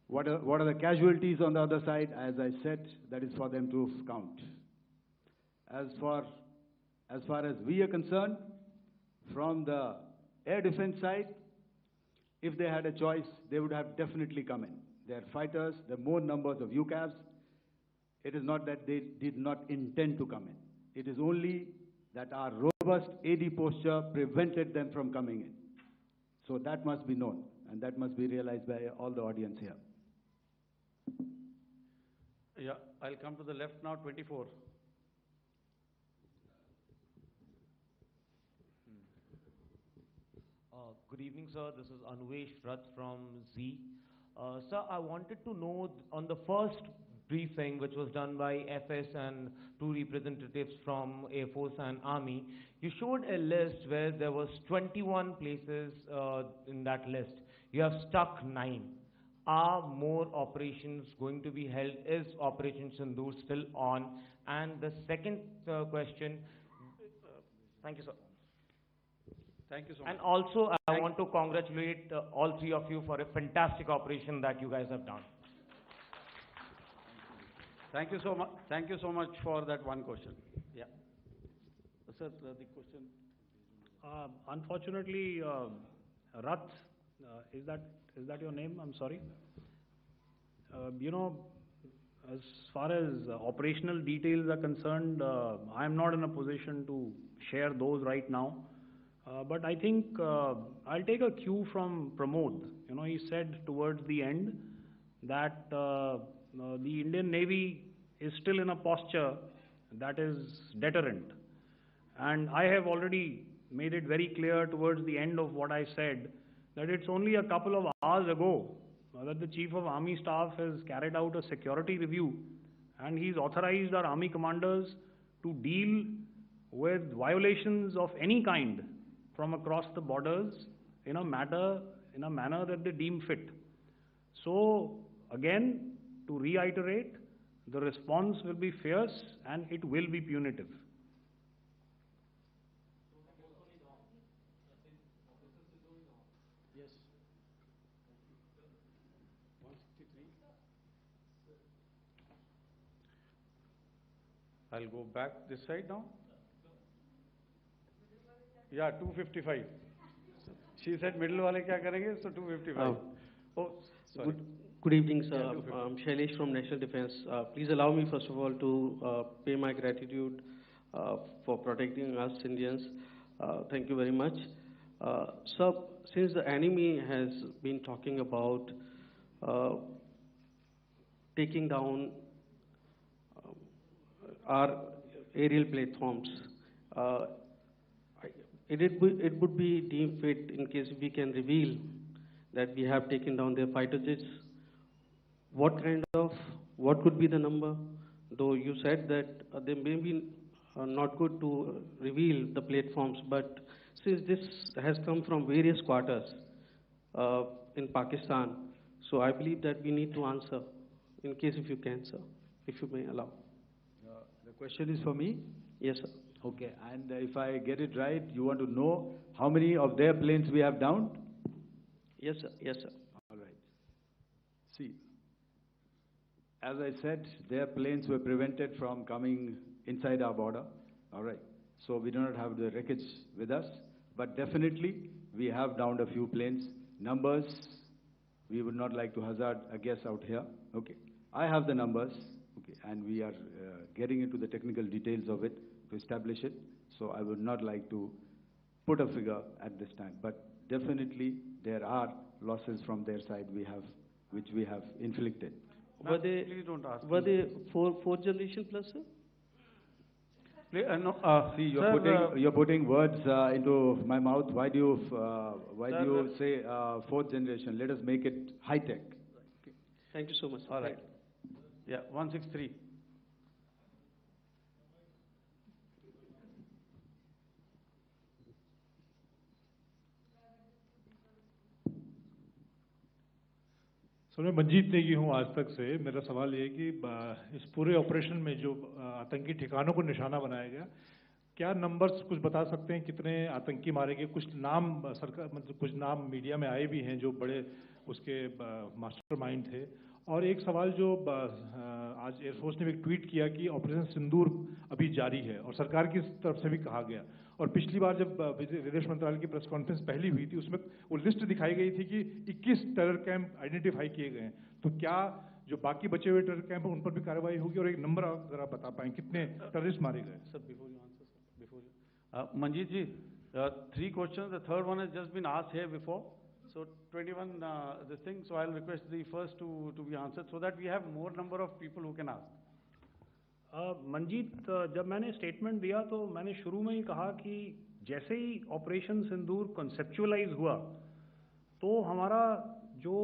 What are the casualties on the other side? As I said, that is for them to count. As far as we are concerned, from the air defense side, if they had a choice, they would have definitely come in. They are fighters, there are more numbers of UCAVs. It is not that they did not intend to come in. It is only that our robust AD posture prevented them from coming in. So that must be known, and that must be realized by all the audience here. Yeah, I'll come to the left now, 24. Good evening, sir. This is Anvesh Rath from Z. Sir, I wanted to know on the first briefing, which was done by FS and two representatives from Air Force and Army, you showed a list where there was 21 places in that list. You have stuck 9. Are more operations going to be held? Is Operation Sindoor still on? And the second question, thank you, sir. Thank you so much. And also, I want to congratulate all three of you for a fantastic operation that you guys have done. Thank you so much. Thank you so much for that one question. Yeah. Sir, the question. Unfortunately, Rath, is that your name? I'm sorry. You know, as far as operational details are concerned, I am not in a position to share those right now. But I think I'll take a cue from Pramod. You know, he said towards the end that the Indian Navy is still in a posture that is deterrent. And I have already made it very clear towards the end of what I said that it's only a couple of hours ago that the Chief of Army Staff has carried out a security review, and he's authorized our Army commanders to deal with violations of any kind from across the borders in a manner that they deem fit. So again, to reiterate, the response will be fierce and it will be punitive. Yes. 163. I'll go back this side now. Yeah, 255. She said middle wale kya karenge, so 255. Oh, sorry. Good evening, sir. Yeah, I'm Shailesh from National Defense. Please allow me, first of all, to pay my gratitude for protecting us Indians. Thank you very much. Sir, since the enemy has been talking about taking down our aerial platforms, it would be deemed fit in case we can reveal that we have taken down their fighter jets. What could be the number? Though you said that they may be not good to reveal the platforms, but since this has come from various quarters in Pakistan, so I believe that we need to answer, in case if you can, sir, if you may allow. The question is for me? Yes, sir. Okay, and if I get it right, you want to know how many of their planes we have downed? Yes, sir. Yes, sir. All right. See, as I said, their planes were prevented from coming inside our border. All right. So we do not have the wreckage with us, but definitely we have downed a few planes. Numbers, we would not like to hazard a guess out here. Okay. I have the numbers, okay, and we are getting into the technical details of it to establish it. So I would not like to put a figure at this time, but definitely there are losses from their side which we have inflicted. Were they, please don't ask. were they fourth generation plus, sir? No, See, sir, you're putting words into my mouth. Why do you say fourth generation? Let us make it high tech. Thank you so much, sir. all right. Yeah, 163. Sir मैं मंजीत नेगी हूँ आज तक से। मेरा सवाल ये है कि इस पूरे ऑपरेशन में जो आतंकी ठिकानों को निशाना बनाया गया, क्या नंबर्स कुछ बता सकते हैं कितने आतंकी मारे गए? कुछ नाम सरकार मतलब कुछ नाम मीडिया में आए भी हैं जो बड़े उसके मास्टरमाइंड थे। और एक सवाल जो आज एयरफोर्स ने भी एक ट्वीट किया कि ऑपरेशन सिंदूर अभी जारी है और सरकार की तरफ से भी कहा गया। और पिछली बार जब विदेश मंत्रालय की प्रेस कॉन्फ्रेंस पहली हुई थी उसमें वो लिस्ट दिखाई गई थी कि 21 टेरर कैंप आइडेंटिफाई किए गए हैं। तो क्या जो बाकी बचे हुए टेरर कैंप हैं उन पर भी कार्रवाई होगी? और एक नंबर अगर आप बता पाएं कितने टेररिस्ट मारे गए? Sir, before you answer, sir, before you. Manjeet ji, 3 questions. The third one has just been asked here before. So 21, this thing. So I'll request the first to be answered so that we have more number of people who can ask. Manjeet, जब मैंने statement दिया तो मैंने शुरू में ही कहा कि जैसे ही ऑपरेशन सिंदूर कॉन्सेप्चुअलाइज हुआ तो हमारा जो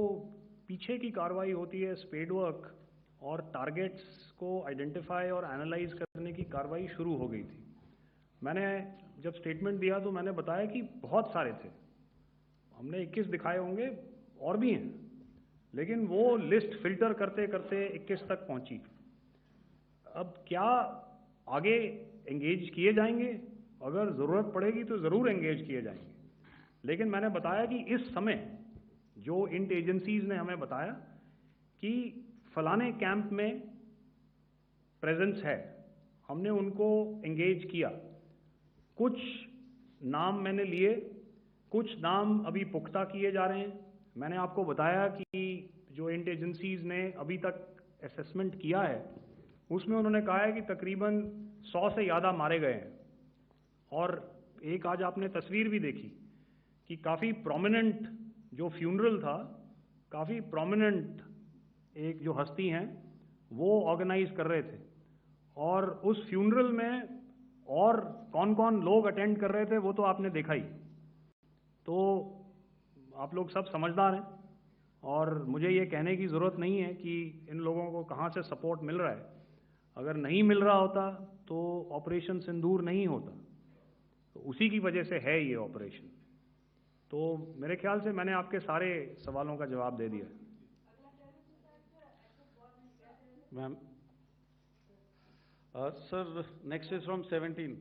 पीछे की कार्रवाई होती है स्पेड वर्क और टारगेट्स को आइडेंटिफाई और एनालाइज करने की कार्रवाई शुरू हो गई थी। मैंने जब स्टेटमेंट दिया तो मैंने बताया कि बहुत सारे थे, हमने 21 दिखाए होंगे और भी हैं, लेकिन वो लिस्ट फिल्टर करते करते 21 तक पहुंची। अब क्या आगे एंगेज किए जाएंगे? अगर ज़रूरत पड़ेगी तो ज़रूर एंगेज किए जाएंगे, लेकिन मैंने बताया कि इस समय जो इंट एजेंसीज ने हमें बताया कि फलाने कैंप में प्रेजेंस है, हमने उनको एंगेज किया। कुछ नाम मैंने लिए, कुछ नाम अभी पुख्ता किए जा रहे हैं। मैंने आपको बताया कि जो इंट एजेंसीज ने अभी तक असेसमेंट किया है उसमें उन्होंने कहा है कि तकरीबन 100 से ज़्यादा मारे गए हैं। और एक आज आपने तस्वीर भी देखी कि काफ़ी प्रोमिनेंट जो फ्यूनरल था, काफ़ी प्रोमिनेंट एक जो हस्ती हैं वो ऑर्गेनाइज कर रहे थे, और उस फ्यूनरल में और कौन कौन लोग अटेंड कर रहे थे वो तो आपने देखा ही। तो आप लोग सब समझदार हैं और मुझे ये कहने की ज़रूरत नहीं है कि इन लोगों को कहाँ से सपोर्ट मिल रहा है। अगर नहीं मिल रहा होता तो ऑपरेशन सिंदूर नहीं होता, तो उसी की वजह से है ये ऑपरेशन। तो मेरे ख्याल से मैंने आपके सारे सवालों का जवाब दे दिया। Ma'am, sir next is from 17।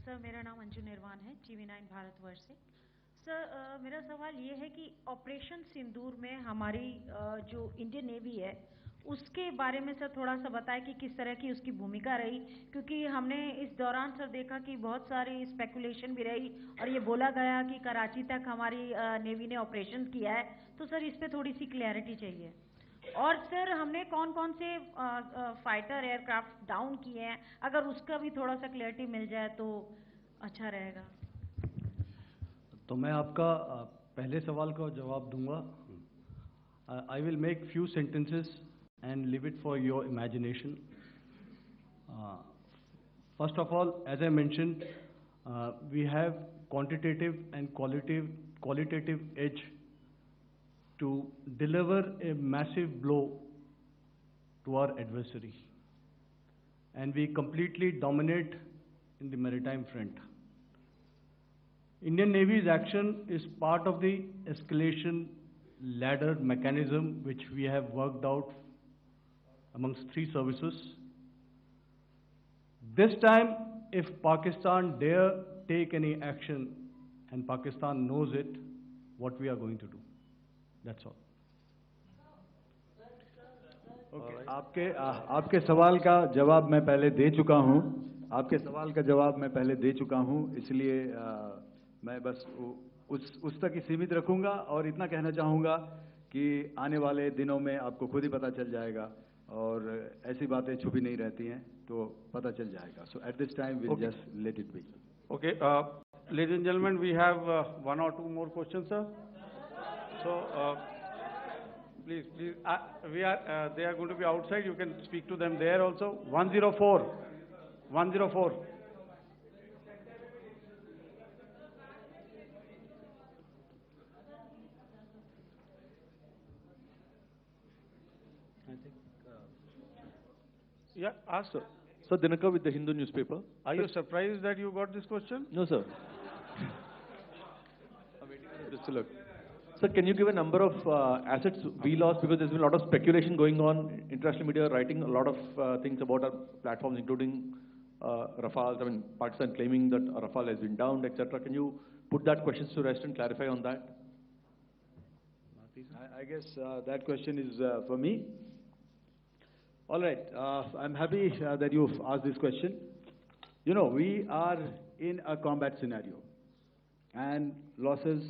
Sir मेरा नाम अंजू निर्वाण है, TV9 भारतवर्ष से। सर मेरा सवाल ये है कि ऑपरेशन सिंदूर में हमारी जो इंडियन नेवी है उसके बारे में सर थोड़ा सा बताएं कि किस तरह की उसकी भूमिका रही, क्योंकि हमने इस दौरान सर देखा कि बहुत सारी स्पेकुलेशन भी रही और ये बोला गया कि कराची तक हमारी नेवी ने ऑपरेशन किया है। तो सर इस पे थोड़ी सी क्लैरिटी चाहिए। और सर हमने कौन कौन से फाइटर एयरक्राफ्ट डाउन किए हैं, अगर उसका भी थोड़ा सा क्लैरिटी मिल जाए तो अच्छा रहेगा। तो मैं आपका पहले सवाल का जवाब दूंगा। I will make few sentences and leave it for your imagination. First of all, as I mentioned, we have quantitative and qualitative edge to deliver a massive blow to our adversary, and we completely dominate in the maritime front. Indian Navy's action is part of the escalation ladder mechanism which we have worked out amongst 3 services. This time, if Pakistan dare take any action, and Pakistan knows it, what we are going to do. That's all. Okay. आपके सवाल का जवाब मैं पहले दे चुका हूँ। आपके सवाल का जवाब मैं पहले दे चुका हूँ, इसलिए मैं बस उस तक ही सीमित रखूंगा और इतना कहना चाहूँगा कि आने वाले दिनों में आपको खुद ही पता चल जाएगा और ऐसी बातें छुपी नहीं रहती हैं, तो पता चल जाएगा। So at this time we'll just let it be. Okay, ladies and gentlemen, we have 1 or 2 more questions, sir. So please, they are going to be outside. You can speak to them there also. 104. Yeah, ask sir. Sir, Dinakar with the Hindu newspaper. Are you surprised that you got this question? No, sir. Just a look. Sir, can you give a number of assets we lost? Because there's been a lot of speculation going on. International media writing a lot of things about our platforms, including Rafale. I mean, Pakistan claiming that Rafale has been downed, etc. Can you put that question to rest and clarify on that? I guess that question is for me. All right, I'm happy that you've asked this question. You know, we are in a combat scenario, and losses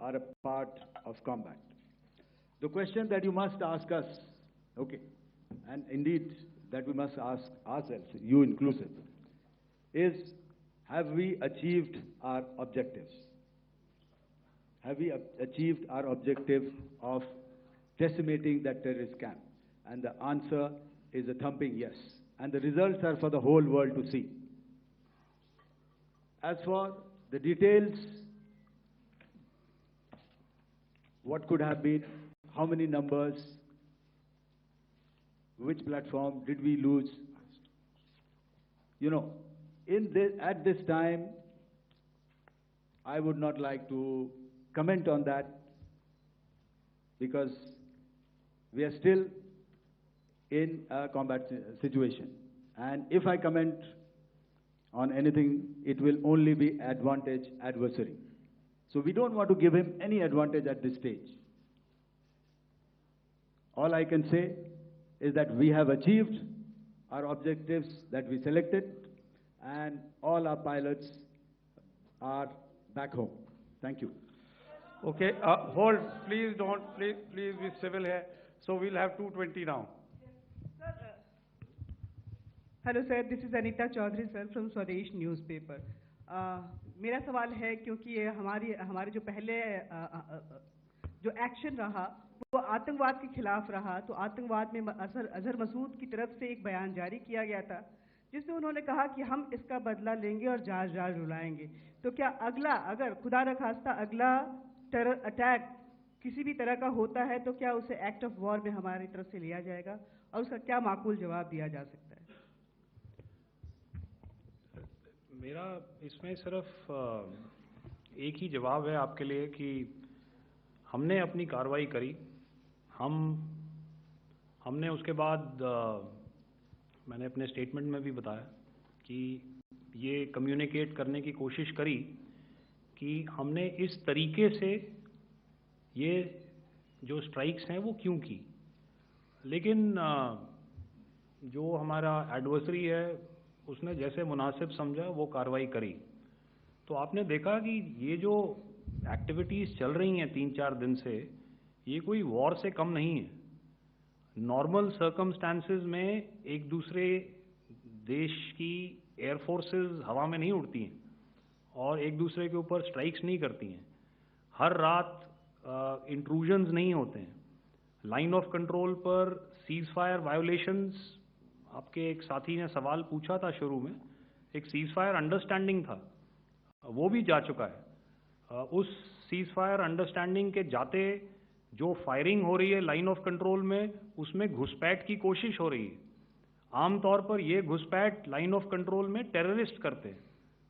are a part of combat. The question that you must ask us, okay, and indeed that we must ask ourselves, you inclusive, is have we achieved our objectives? Have we achieved our objective of decimating that terrorist camp? And the answer is a thumping yes. And the results are for the whole world to see. As for the details, what could have been, how many numbers, which platform did we lose? You know, at this time, I would not like to comment on that because we are still in a combat situation. And if I comment on anything, it will only be advantage adversary. So we don't want to give him any advantage at this stage. All I can say is that we have achieved our objectives that we selected, and all our pilots are back home. Thank you. Okay, hold, please don't, please be civil here. So we'll have 220 now. Hello sir, this is Anita Chaudhary sir from Swadesh newspaper. मेरा सवाल है, क्योंकि ये हमारे जो पहले जो action रहा वो आतंकवाद के खिलाफ रहा, तो आतंकवाद में अजहर मसूद की तरफ से एक बयान जारी किया गया था जिसमें उन्होंने कहा कि हम इसका बदला लेंगे और जाज रुलाएंगे। तो क्या अगला, अगर खुदा न खास्ता अगला टेरर अटैक किसी भी तरह का होता है, तो क्या उसे एक्ट ऑफ वॉर में हमारी तरफ से लिया जाएगा और उसका क्या माकूल जवाब दिया जा सकता है? मेरा इसमें सिर्फ एक ही जवाब है आपके लिए कि हमने अपनी कार्रवाई करी। हमने उसके बाद मैंने अपने स्टेटमेंट में भी बताया कि ये कम्युनिकेट करने की कोशिश करी कि हमने इस तरीके से ये जो स्ट्राइक्स हैं वो क्यों की। लेकिन जो हमारा एडवर्सरी है उसने जैसे मुनासिब समझा वो कार्रवाई करी। तो आपने देखा कि ये जो एक्टिविटीज़ चल रही हैं 3-4 दिन से, ये कोई वॉर से कम नहीं है। नॉर्मल सर्कमस्टांसेस में एक दूसरे देश की एयरफोर्सेस हवा में नहीं उड़ती हैं और एक दूसरे के ऊपर स्ट्राइक्स नहीं करती हैं। हर रात इंट्रूजन्स नहीं होते हैं। लाइन ऑफ कंट्रोल पर सीज फायर वायोलेशंस, आपके एक साथी ने सवाल पूछा था शुरू में, एक सीज फायर अंडरस्टैंडिंग था, वो भी जा चुका है। उस सीज फायर अंडरस्टैंडिंग के जाते जो फायरिंग हो रही है लाइन ऑफ कंट्रोल में, उसमें घुसपैठ की कोशिश हो रही है। आमतौर पर ये घुसपैठ लाइन ऑफ कंट्रोल में टेररिस्ट करते हैं,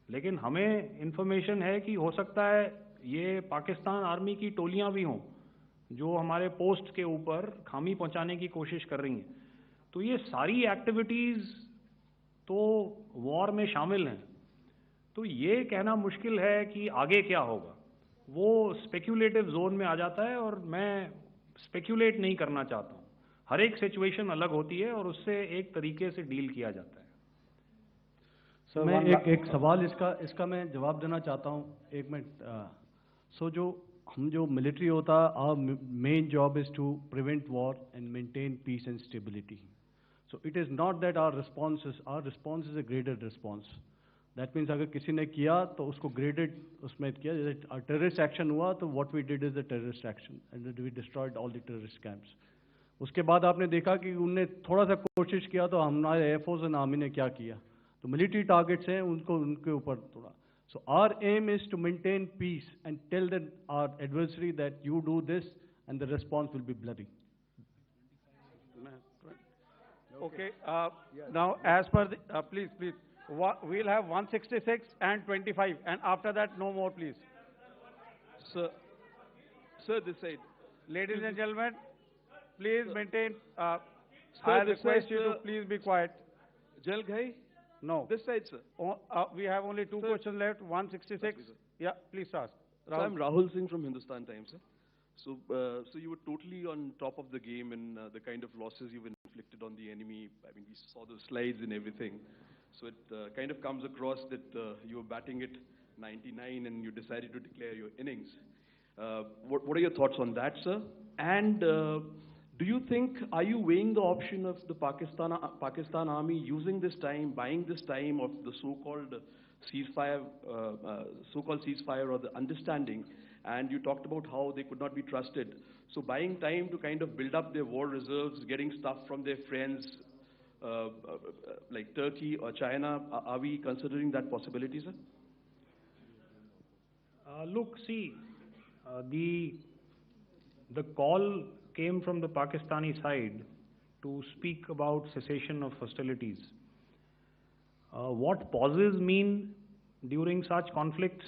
लेकिन हमें इंफॉर्मेशन है कि हो सकता है ये पाकिस्तान आर्मी की टोलियां भी हों जो हमारे पोस्ट के ऊपर खामी पहुंचाने की कोशिश कर रही हैं। तो ये सारी एक्टिविटीज़ तो वॉर में शामिल हैं। तो ये कहना मुश्किल है कि आगे क्या होगा, वो स्पेक्यूलेटिव जोन में आ जाता है और मैं स्पेक्यूलेट नहीं करना चाहता हूँ। हर एक सिचुएशन अलग होती है और उससे एक तरीके से डील किया जाता है। सर मैं एक सवाल इसका मैं जवाब देना चाहता हूँ, 1 मिनट। जो मिलिट्री होता है, our main job is to prevent war and maintain peace and stability. So it is not that our response is a graded response. That means अगर किसी ने किया तो उसको ग्रेडेड उसमें किया। जैसे टेररिस्ट एक्शन हुआ तो what we did is the terrorist action and we destroyed all the terrorist camps. उसके बाद आपने देखा कि उनने थोड़ा सा कोशिश किया तो हमारे एयरफोर्स एंड आर्मी ने क्या किया, तो मिलिट्री टारगेट्स हैं उनके ऊपर थोड़ा। So our aim is to maintain peace and tell our adversary that you do this and the response will be bloody. Okay, now as per the, please, we'll have 166 and 25, and after that no more, please. Sir, this side. Ladies and gentlemen, please maintain, Sir, I this request side, you to please be quiet. General Ghai? No. This side, sir. We have only two questions left, 166. Okay, sir. Yeah, please ask. So I'm Rahul Singh from Hindustan Times, sir. So you were totally on top of the game in the kind of losses you've inflicted on the enemy. I mean, we saw the slides and everything. So it kind of comes across that you were batting it 99 and you decided to declare your innings. What are your thoughts on that, sir? And do you think, are you weighing the option of the Pakistan Army using this time, buying this time of the so-called ceasefire or the understanding? And you talked about how they could not be trusted. So buying time to kind of build up their war reserves, getting stuff from their friends like Turkey or China, are we considering that possibility, sir? Look, see, the call came from the Pakistani side to speak about cessation of hostilities. What pauses mean during such conflicts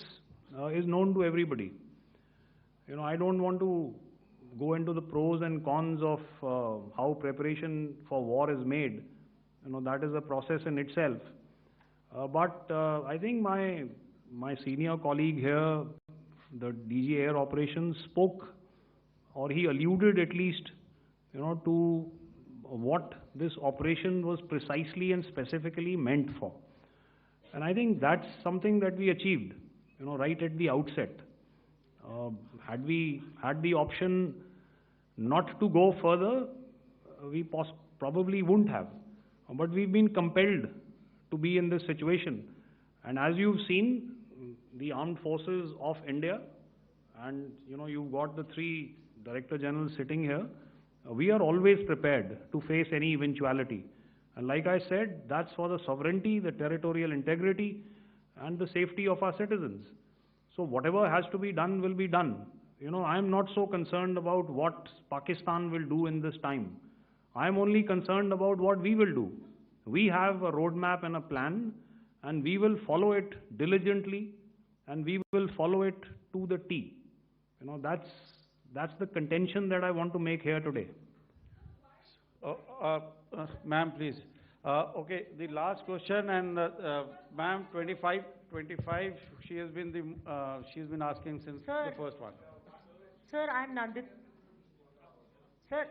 is known to everybody. You know, I don't want to go into the pros and cons of how preparation for war is made. You know, that is a process in itself. But I think my senior colleague here, the DG Air Operations, spoke, or he alluded at least, you know, to what this operation was precisely and specifically meant for. And I think that's something that we achieved, you know, right at the outset. Had we had the option not to go further, we probably wouldn't have. But we've been compelled to be in this situation. And as you've seen, the armed forces of India, and you know, you've got the three Director Generals sitting here, we are always prepared to face any eventuality. And like I said, that's for the sovereignty, the territorial integrity, and the safety of our citizens. So whatever has to be done will be done. You know, I'm not so concerned about what Pakistan will do in this time. I'm only concerned about what we will do. We have a roadmap and a plan, and we will follow it diligently, and we will follow it to the T. You know, that's the contention that I want to make here today. Ma'am, please. Okay, the last question, and ma'am, 25, she's been asking since the first one. Sir, I'm Nandita. Sir.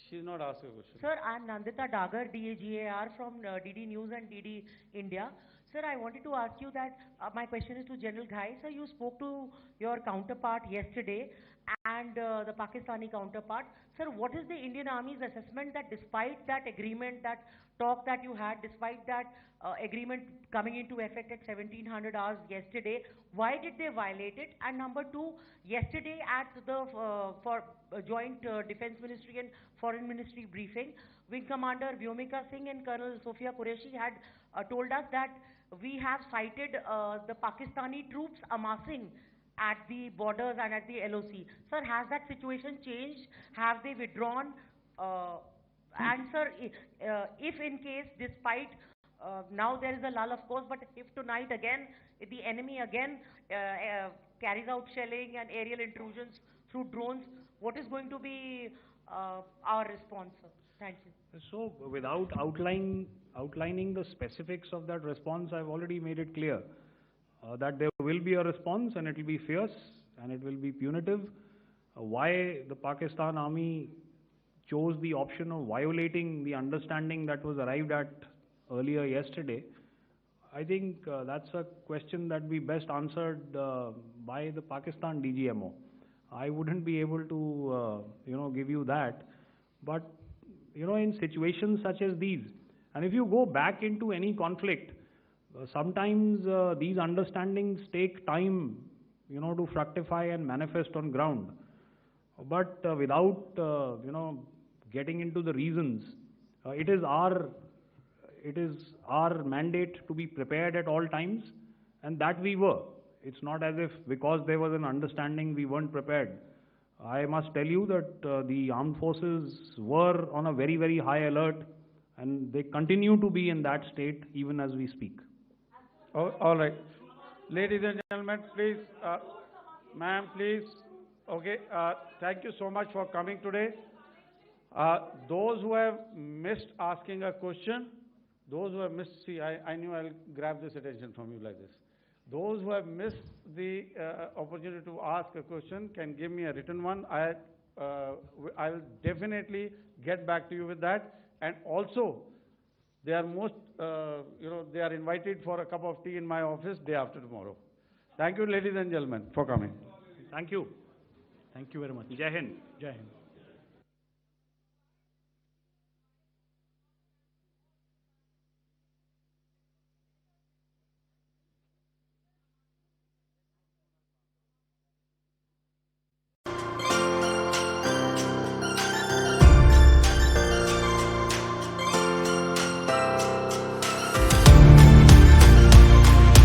She's not asking a question. Sir, I'm Nandita Dagar, DAGAR from DD News and DD India. Sir, I wanted to ask you that my question is to General Ghai. Sir, you spoke to your counterpart yesterday and the Pakistani counterpart. Sir, what is the Indian Army's assessment that despite that agreement, that talk that you had, despite that agreement coming into effect at 1700 hours yesterday, why did they violate it? And number two, yesterday at the joint Defense Ministry and Foreign Ministry briefing, Wing Commander Vyomika Singh and Colonel Sofia Qureshi had told us that we have cited the Pakistani troops amassing at the borders and at the LOC. Sir, has that situation changed? Have they withdrawn? And sir, if in case, despite now there is a lull, of course, but if tonight again, if the enemy again carries out shelling and aerial intrusions through drones, what is going to be our response, sir? Thank you. So, without outlining the specifics of that response, I've already made it clear that there will be a response, and it will be fierce, and it will be punitive. Why the Pakistan Army chose the option of violating the understanding that was arrived at earlier yesterday, I think that's a question that we best answered by the Pakistan DGMO. I wouldn't be able to, give you that. But, in situations such as these, and if you go back into any conflict, sometimes these understandings take time, to fructify and manifest on ground. But without, getting into the reasons, it is our mandate to be prepared at all times, and that we were. It's not as if because there was an understanding we weren't prepared. I must tell you that the armed forces were on a very, very high alert, and they continue to be in that state even as we speak. All right. Ladies and gentlemen, please, ma'am, please. Okay, thank you so much for coming today. Those who have missed asking a question, those who have missed, see, I knew I'll grab this attention from you like this. Those who have missed the opportunity to ask a question can give me a written one. I'll definitely get back to you with that. And also, they are they are invited for a cup of tea in my office day after tomorrow. Thank you, ladies and gentlemen, for coming. Thank you. Thank you very much. Jai Hind. Jai Hind.